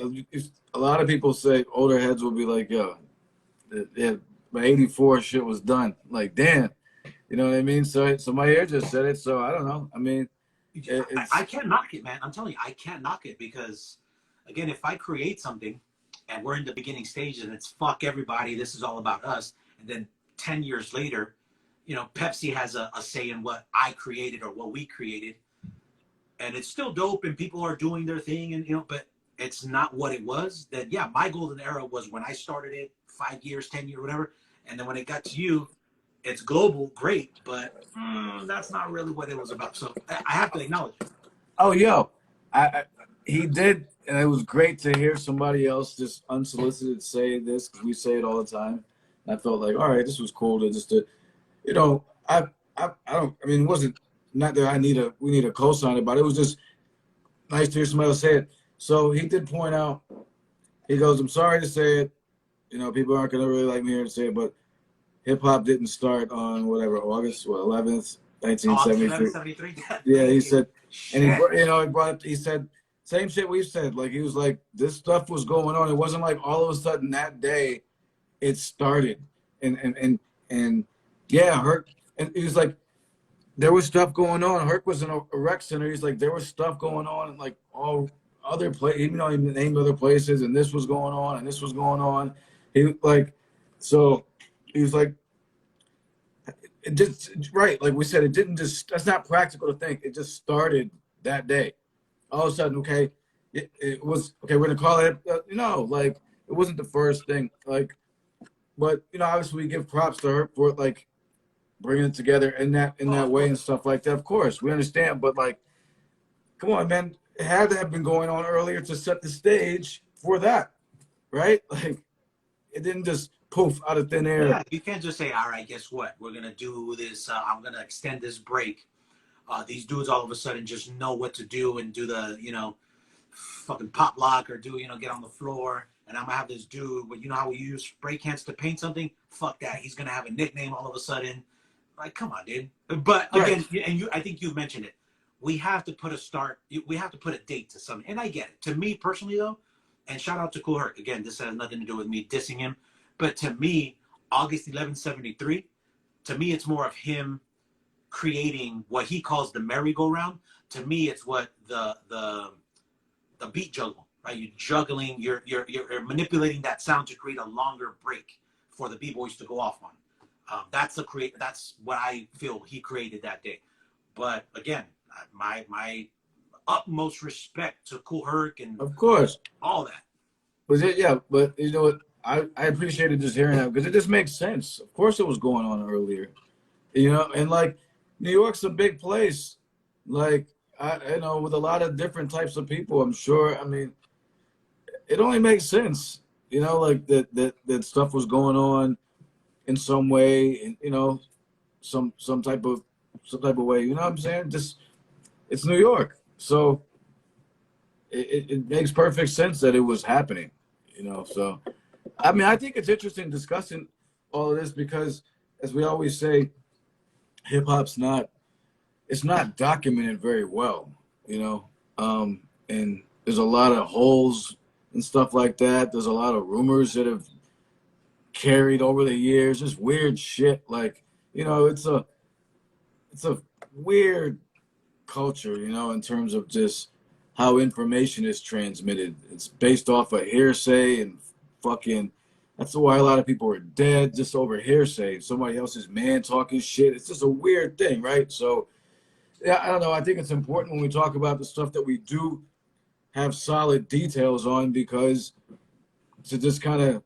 a lot of people say, older heads will be like, yo, yeah, by 84 shit was done. Like, damn, you know what I mean? So my ear just said it, so I don't know. I mean, I can't knock it, man. I'm telling you, I can't knock it because, again, if I create something and we're in the beginning stages and it's fuck everybody, this is all about us, and then 10 years later, Pepsi has a say in what I created or what we created, and it's still dope and people are doing their thing, and but it's not what it was, then yeah, my golden era was when I started it, 5 years, 10 years, whatever. And then when it got to you, it's global, great, but that's not really what it was about. So I have to acknowledge it. Oh, yo, he did, and it was great to hear somebody else just unsolicited say this, because we say it all the time. And I felt like, all right, this was cool to just, I mean, it wasn't, not that we need a co-sign, but it was just nice to hear somebody else say it. So he did point out, he goes, I'm sorry to say it, people aren't going to really like me here to say it, but hip-hop didn't start on August 11th, 1973. Oh, 1973? Yeah, he said, and he brought up, he said, same shit we said. Like he was like, this stuff was going on. It wasn't like all of a sudden that day it started, and yeah, Herc. And he was like, there was stuff going on. Herc was in a rec center. He's like, there was stuff going on, and like all other places. Even though he named other places, and this was going on, and this was going on. He like, so he was like, it just right, like we said, it didn't just. That's not practical to think. It just started that day. All of a sudden, okay, it was okay. We're gonna call it. Like it wasn't the first thing. Like, but obviously we give props to her for like bringing it together in that way and stuff like that. Of course, we understand, but like, come on, man, it had to have been going on earlier to set the stage for that, right? Like, it didn't just poof out of thin air. Yeah, you can't just say, all right, guess what? We're gonna do this. I'm gonna extend this break. These dudes all of a sudden just know what to do and do the, fucking pop lock or do, get on the floor. And I'm gonna have this dude, but you know how we use spray cans to paint something? Fuck that. He's gonna have a nickname all of a sudden. Like, come on, dude. But again, right. And I think you mentioned it. We have to put a start. We have to put a date to something. And I get it. To me personally, though, and shout out to Cool Herc. Again, this has nothing to do with me dissing him. But to me, August 11/73, to me, it's more of him creating what he calls the merry-go-round. To me, it's what the beat juggle, right? You're juggling, you're manipulating that sound to create a longer break for the b-boys to go off on. That's what I feel he created that day. But again, my utmost respect to Cool Herc and of course all that. But you know what? I appreciated just hearing that because it just makes sense. Of course, it was going on earlier, and like New York's a big place. Like with a lot of different types of people. I'm sure. I mean, it only makes sense. Like that stuff was going on in some way, and some type of way. You know what I'm saying? Just it's New York, so it makes perfect sense that it was happening. So I mean, I think it's interesting discussing all of this because, as we always say, hip hop's it's not documented very well, and there's a lot of holes and stuff like that. There's a lot of rumors that have carried over the years, just weird shit. Like, it's a weird culture, in terms of just how information is transmitted. It's based off of hearsay and fucking. That's why a lot of people are dead just over hearsay. Somebody else's man talking shit. It's just a weird thing, right? So, yeah, I don't know. I think it's important when we talk about the stuff that we do have solid details on, because to just kind of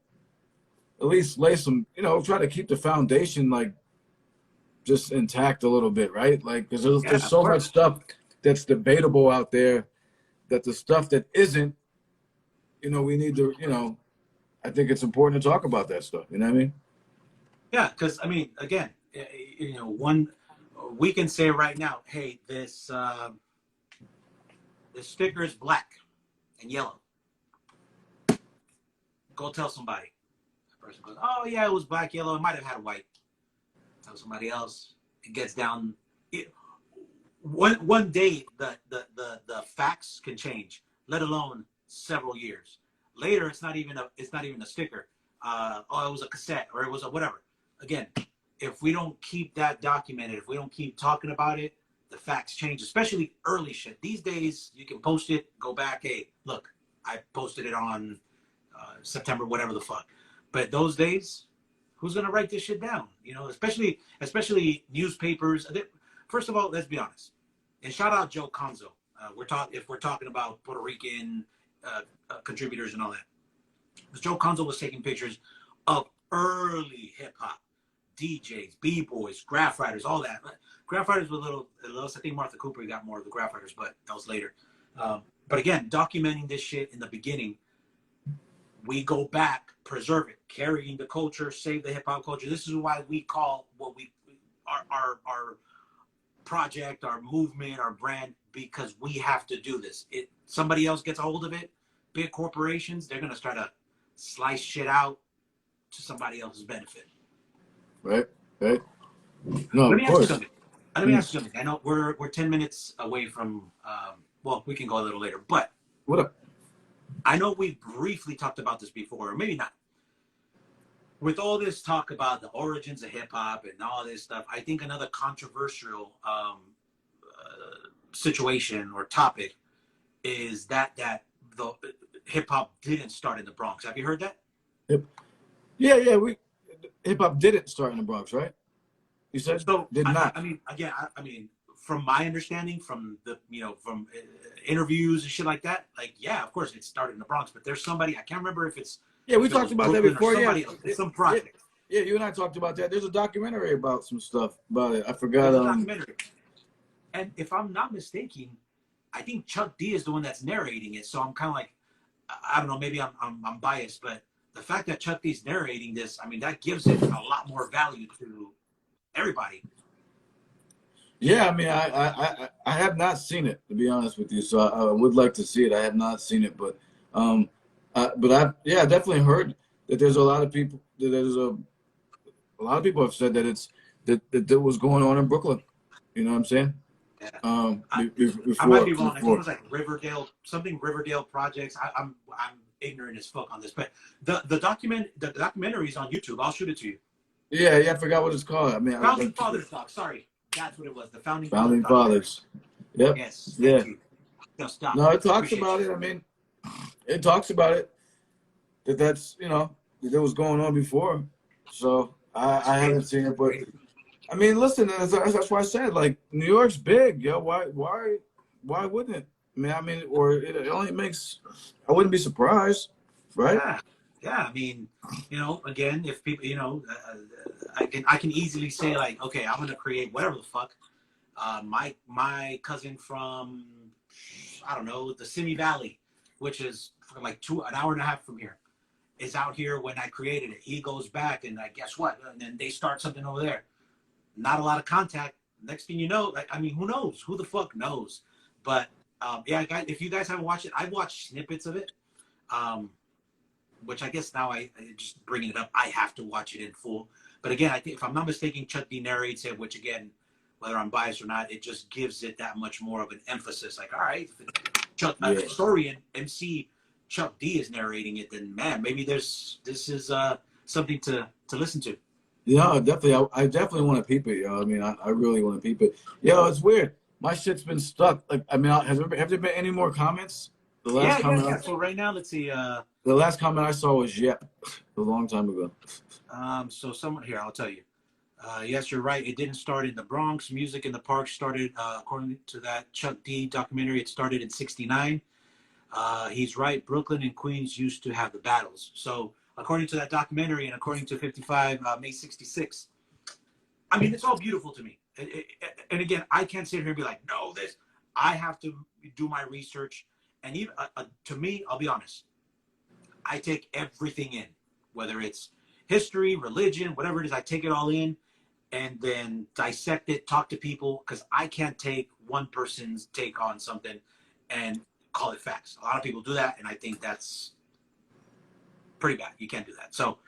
at least lay some, try to keep the foundation like just intact a little bit, right? Like, because there's so much stuff that's debatable out there that the stuff that isn't, we need to, I think it's important to talk about that stuff. You know what I mean? Yeah, because I mean, again, one we can say right now, hey, this sticker is black and yellow. Go tell somebody. The person goes, oh yeah, it was black, yellow. It might have had white. Tell somebody else. It gets down. One day the facts can change, let alone several years later. It's not even a sticker. It was a cassette or it was a whatever. Again, if we don't keep that documented, if we don't keep talking about it, the facts change, especially early shit. These days, you can post it, go back, hey, look, I posted it on September, whatever the fuck. But those days, who's gonna write this shit down? Especially newspapers. First of all, let's be honest, and shout out Joe Conzo. If we're talking about Puerto Rican contributors and all that. Joe Conzo was taking pictures of early hip hop DJs, b-boys, graph writers, all that. Graph writers were a little less. I think Martha Cooper got more of the graph writers, but that was later. But again, documenting this shit in the beginning, we go back, preserve it, carrying the culture, save the hip hop culture. This is why we call what our project, our movement, our brand, because we have to do this. Somebody else gets a hold of it, big corporations, they're gonna start to slice shit out to somebody else's benefit. Right. No, Let me of course. Let me ask you something. I know we're 10 minutes away from. Well, we can go a little later, but What up? I know we briefly talked about this before, or maybe not. With all this talk about the origins of hip hop and all this stuff, I think another controversial situation or topic is that the hip hop didn't start in the Bronx. Have you heard that? Hip, yeah, yeah. We hip hop didn't start in the Bronx, right? You said So did not. I mean, again, I mean, from my understanding, from the from interviews and shit like that, like yeah, of course it started in the Bronx, but there's somebody I can't remember Yeah, we if it talked was about that Brooklyn or before. Yeah, somebody else. It's some yeah, project. yeah. You and I talked about that. There's a documentary about some stuff about it. I forgot. There's a documentary, and if I'm not mistaken, I think Chuck D is the one that's narrating it. So I'm kind of like, I don't know, maybe I'm biased, but the fact that Chuck D's narrating this, I mean, that gives it a lot more value to everybody. Yeah, I mean, I have not seen it, to be honest with you. So I would like to see it. I have not seen it, um, but I definitely heard that there's a lot of people that there's a lot of people have said that it's that was going on in Brooklyn. You know what I'm saying? Yeah. I might Before be wrong. I think it was like Riverdale, something Riverdale projects. I'm ignorant as fuck on this, but the documentary is on YouTube. I'll shoot it to you. yeah, I forgot what it's called. I mean, Founding Fathers doc. Sorry, that's what it was. The Founding Fathers Founding documentary. Fathers. Yep. Yes, Yeah. thank you. No, stop. No, it talks Appreciate about you. it. I mean, it talks about it that's that was going on before. So That's I great. haven't seen it, but Great. I mean, listen, that's why I said like New York's big, yo. Why wouldn't it? Or it only makes. I wouldn't be surprised, right? Yeah, yeah. I mean, again, if people, I can easily say like, okay, I'm gonna create whatever the fuck. My cousin from, I don't know, the Simi Valley, which is like an hour and a half from here, is out here when I created it. He goes back and like, guess what? And then they start something over there. Not a lot of contact. Next thing you know, like, I mean, who knows? Who the fuck knows? But yeah, guys, if you guys haven't watched it, I've watched snippets of it. Um, which I guess now I just bringing it up, I have to watch it in full. But again, I think if I'm not mistaken, Chuck D narrates it, which again, whether I'm biased or not, it just gives it that much more of an emphasis. Like, all right, if Chuck, Yeah. historian MC Chuck D is narrating it, then man, maybe this is something to listen to. Yeah, definitely. I definitely want to peep it, yo. I mean, I really want to peep it. Yo, it's weird. My shit's been stuck. Like, I mean, have there been any more comments? The last comment, Yeah. So right now, let's see. the last comment I saw was yep, a long time ago. So someone here, I'll tell you. Yes, you're right. It didn't start in the Bronx. Music in the Park started, according to that Chuck D documentary, it started in '69. He's right. Brooklyn and Queens used to have the battles. So according to that documentary and according to 55, May 66, I mean, it's all beautiful to me. And again, I can't sit here and be like, no, this. I have to do my research. And even to me, I'll be honest, I take everything in, whether it's history, religion, whatever it is, I take it all in and then dissect it, talk to people, because I can't take one person's take on something and call it facts. A lot of people do that, and I think that's pretty bad. You can't do that. So,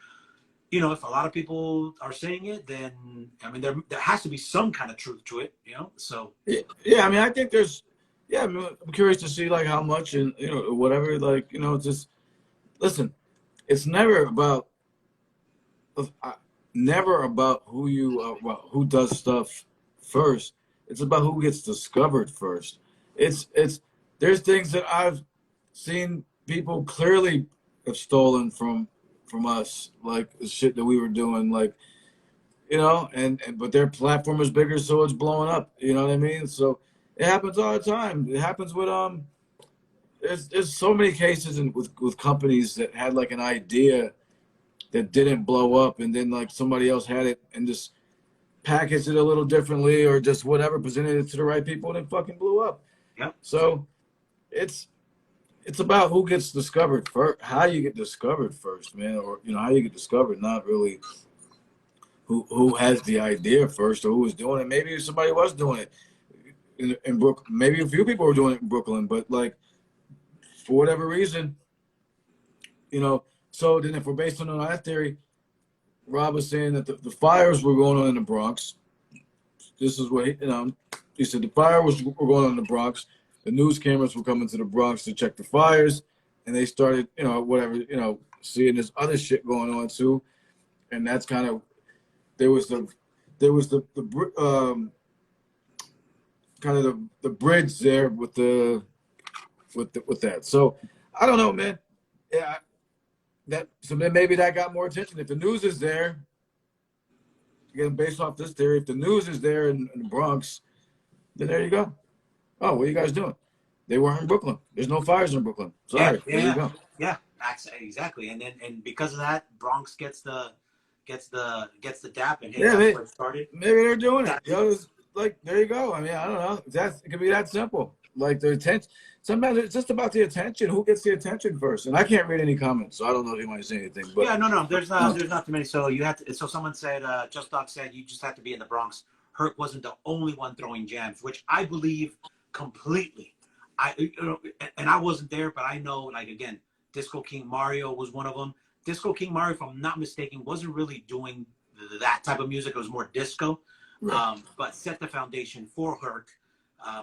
if a lot of people are saying it, then I mean, there has to be some kind of truth to it, So Yeah, I mean, I think there's. Yeah, I'm curious to see like how much and whatever. Like just listen. It's never about who does stuff first. It's about who gets discovered first. It's there's things that I've seen people clearly have stolen from us, like the shit that we were doing, like and but their platform is bigger, so it's blowing up. You know what I mean? So it happens all the time. It happens with There's so many cases with companies that had like an idea that didn't blow up, and then like somebody else had it and just packaged it a little differently or just whatever, presented it to the right people, and it fucking blew up. Yep. So it's about who gets discovered first, how you get discovered first, man, or how you get discovered, not really who has the idea first or who was doing it. Maybe somebody was doing it in Brooklyn. Maybe a few people were doing it in Brooklyn, but like for whatever reason, So then, if we're based on that theory, Rob was saying that the fires were going on in the Bronx. This is what he said. The fire were going on in the Bronx, the news cameras were coming to the Bronx to check the fires, and they started, whatever, seeing this other shit going on too, and that's kind of there was the kind of the bridge there with that. So I don't know, man. Yeah, so then maybe that got more attention. If the news is there, again, based off this theory, if the news is there in the Bronx, then there you go. Oh, what are you guys doing? They weren't in Brooklyn. There's no fires in Brooklyn. Sorry, there you go. Yeah, exactly. And because of that, Bronx gets the dap, and hey, Yeah, that's where it started. Maybe they're doing it. It's like, there you go. I mean, I don't know. It could be that simple. Like the attention. Sometimes it's just about the attention. Who gets the attention first? And I can't read any comments, so I don't know if you want to say anything. But yeah, no, there's not too many. So you have to. So someone said, Just Dog said, you just have to be in the Bronx. Hurt wasn't the only one throwing jams, which I believe completely. And I wasn't there, but I know, like, again, Disco King Mario was one of them. Disco King Mario, if I'm not mistaken, wasn't really doing that type of music. It was more disco, right. But set the foundation for Herc.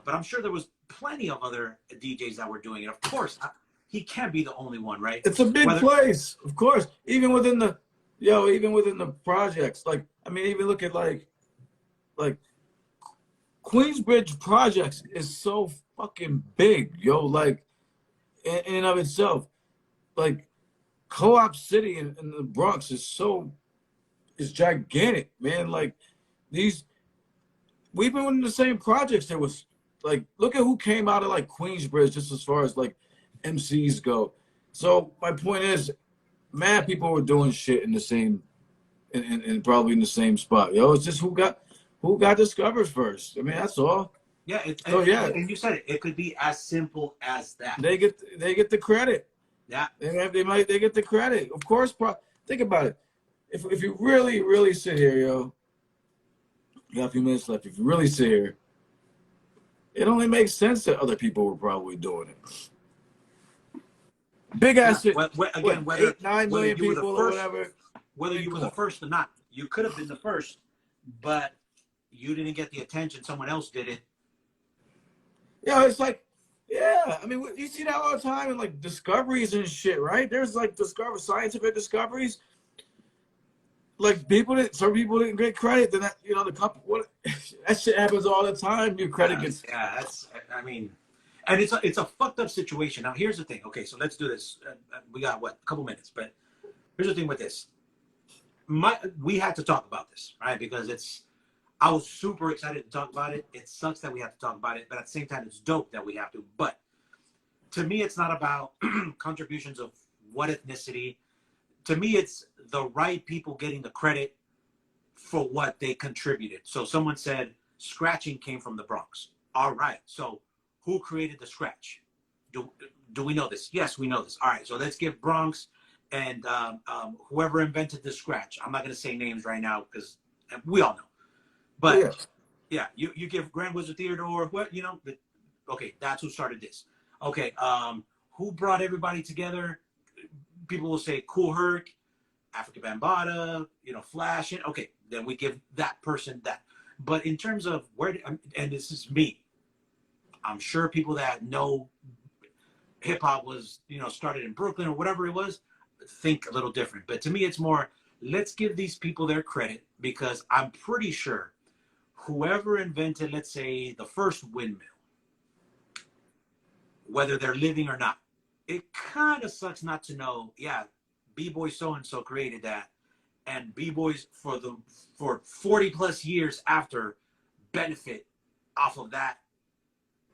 But I'm sure there was plenty of other DJs that were doing it. Of course, he can't be the only one, right? It's a big place, of course. Even within the projects, like, I mean, even look at like Queensbridge Projects is so fucking big, yo. Like, in and of itself, like Co-op City in the Bronx is gigantic, man. Like we've been in the same projects. There was like, look at who came out of like Queensbridge, just as far as like MCs go. So my point is, mad people were doing shit in the same, and probably in the same spot, yo. It's just who got discovered first. I mean, that's all. Yeah. And you said it. It could be as simple as that. They get the credit. Yeah. They get the credit. Of course. Think about it. If you really sit here, yo, you got a few minutes left. If you really sit here, it only makes sense that other people were probably doing it. Big ass shit. Again, whether 8, 9 million people or whatever. Whether you were the first or not, you could have been the first, but you didn't get the attention. Someone else did it. Yeah, it's like, yeah. I mean, you see that all the time in like discoveries and shit, right? There's like scientific discoveries. Like some people didn't get credit. Then that shit happens all the time. Your credit gets. Yeah, I mean, and it's a fucked up situation. Now here's the thing. Okay, so let's do this. We got a couple minutes, but here's the thing with this. We had to talk about this, right? Because I was super excited to talk about it. It sucks that we have to talk about it, but at the same time, it's dope that we have to. But to me, it's not about contributions of what ethnicity. To me, it's the right people getting the credit for what they contributed. So someone said scratching came from the Bronx. All right. So who created the scratch? Do we know this? Yes, we know this. All right. So let's give Bronx and whoever invented the scratch. I'm not going to say names right now because we all know. But yeah, you give Grand Wizard Theodore, okay, that's who started this. Okay, who brought everybody together? People will say Cool Herc, Africa Bambaataa, Flash. Okay, then we give that person that. But in terms of and this is me, I'm sure people that know hip hop was, started in Brooklyn or whatever it was, think a little different. But to me, it's more, let's give these people their credit, because I'm pretty sure whoever invented, let's say, the first windmill, whether they're living or not, it kind of sucks not to know, yeah, B-Boy so-and-so created that, and B-Boys for 40 plus years after benefit off of that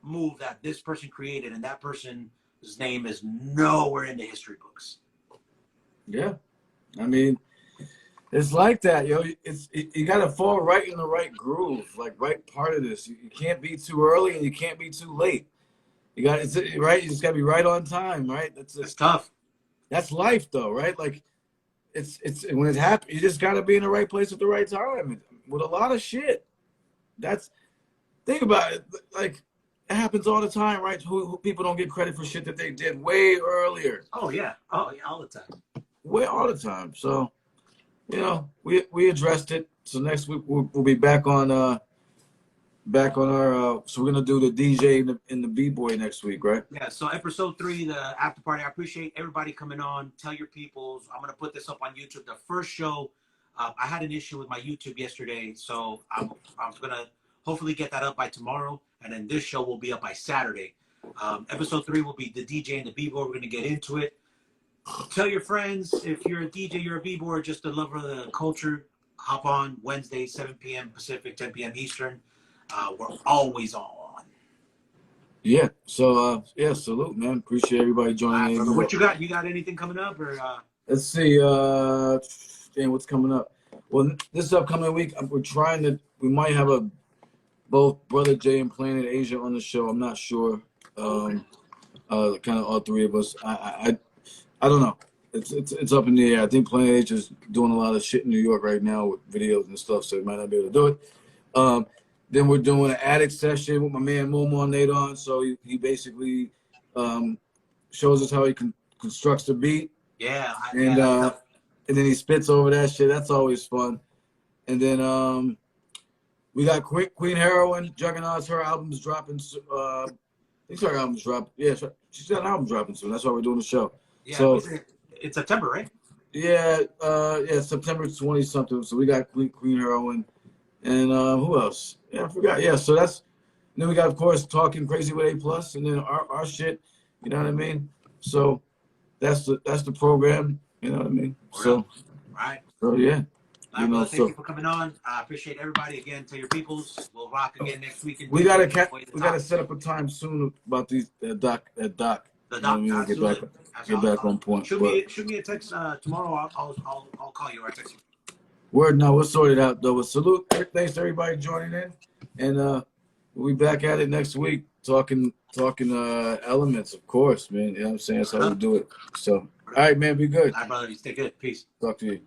move that this person created, and that person's name is nowhere in the history books. Yeah. I mean, it's like that, yo. You got to fall right in the right groove, like right part of this. You can't be too early and you can't be too late. You just got to be right on time, right? That's tough. That's life, though, right? Like, it's when it happens, you just got to be in the right place at the right time. With a lot of shit, think about it. Like, it happens all the time, right? Who people don't get credit for shit that they did way earlier. Oh yeah, all the time. All the time. So, we addressed it. So next week we'll be back on back on our. So we're gonna do the DJ and the B-boy next week, right? Yeah, so episode 3, the after party. I appreciate everybody coming on. Tell your peoples. I'm gonna put this up on YouTube. The first show, I had an issue with my YouTube yesterday, so I'm gonna hopefully get that up by tomorrow, and then this show will be up by Saturday. Episode 3 will be the DJ and the b-boy. We're gonna get into it. Tell your friends if you're a DJ, you're a b-boy, just a lover of the culture. Hop on Wednesday, 7 p.m. Pacific, 10 p.m. Eastern. We're always on. Yeah. So yeah, salute, man. Appreciate everybody joining in. What you got? You got anything coming up or? Let's see. Damn, what's coming up? Well, this upcoming week, we're trying to. We might have both Brother Jay and Planet Asia on the show. I'm not sure. Kind of all three of us. I don't know. It's up in the air. I think Planet Asia is doing a lot of shit in New York right now with videos and stuff, so he might not be able to do it. Then we're doing an attic session with my man Momo Nadon. So he basically shows us how he constructs the beat. Yeah. And then he spits over that shit. That's always fun. And then we got Queen Heroine, Juggernauts. Her album's dropping. I think her album's dropping. Yeah, she's got an album dropping soon. That's why we're doing the show. Yeah, so it's September, right? Yeah, September 20 something. So we got Queen Heroine. And who else? Yeah, I forgot. Yeah, so then we got, of course, Talking Crazy with A+, and then our shit, you know what I mean? So that's the program, you know what I mean? So, right. So yeah. Thank you for coming on. I appreciate everybody again. Tell your peoples. We'll rock again next week. We gotta set up a time soon about these doc. The doc. Get back on point. Shoot me a text tomorrow. I'll call you or text you. Word, no, we'll sort it out though. Salute, thanks to everybody joining in, and we'll be back at it next week talking elements, of course, man. You know what I'm saying? That's how we do it. So, all right, man, be good. All right, brother, you stay good. Peace. Talk to you.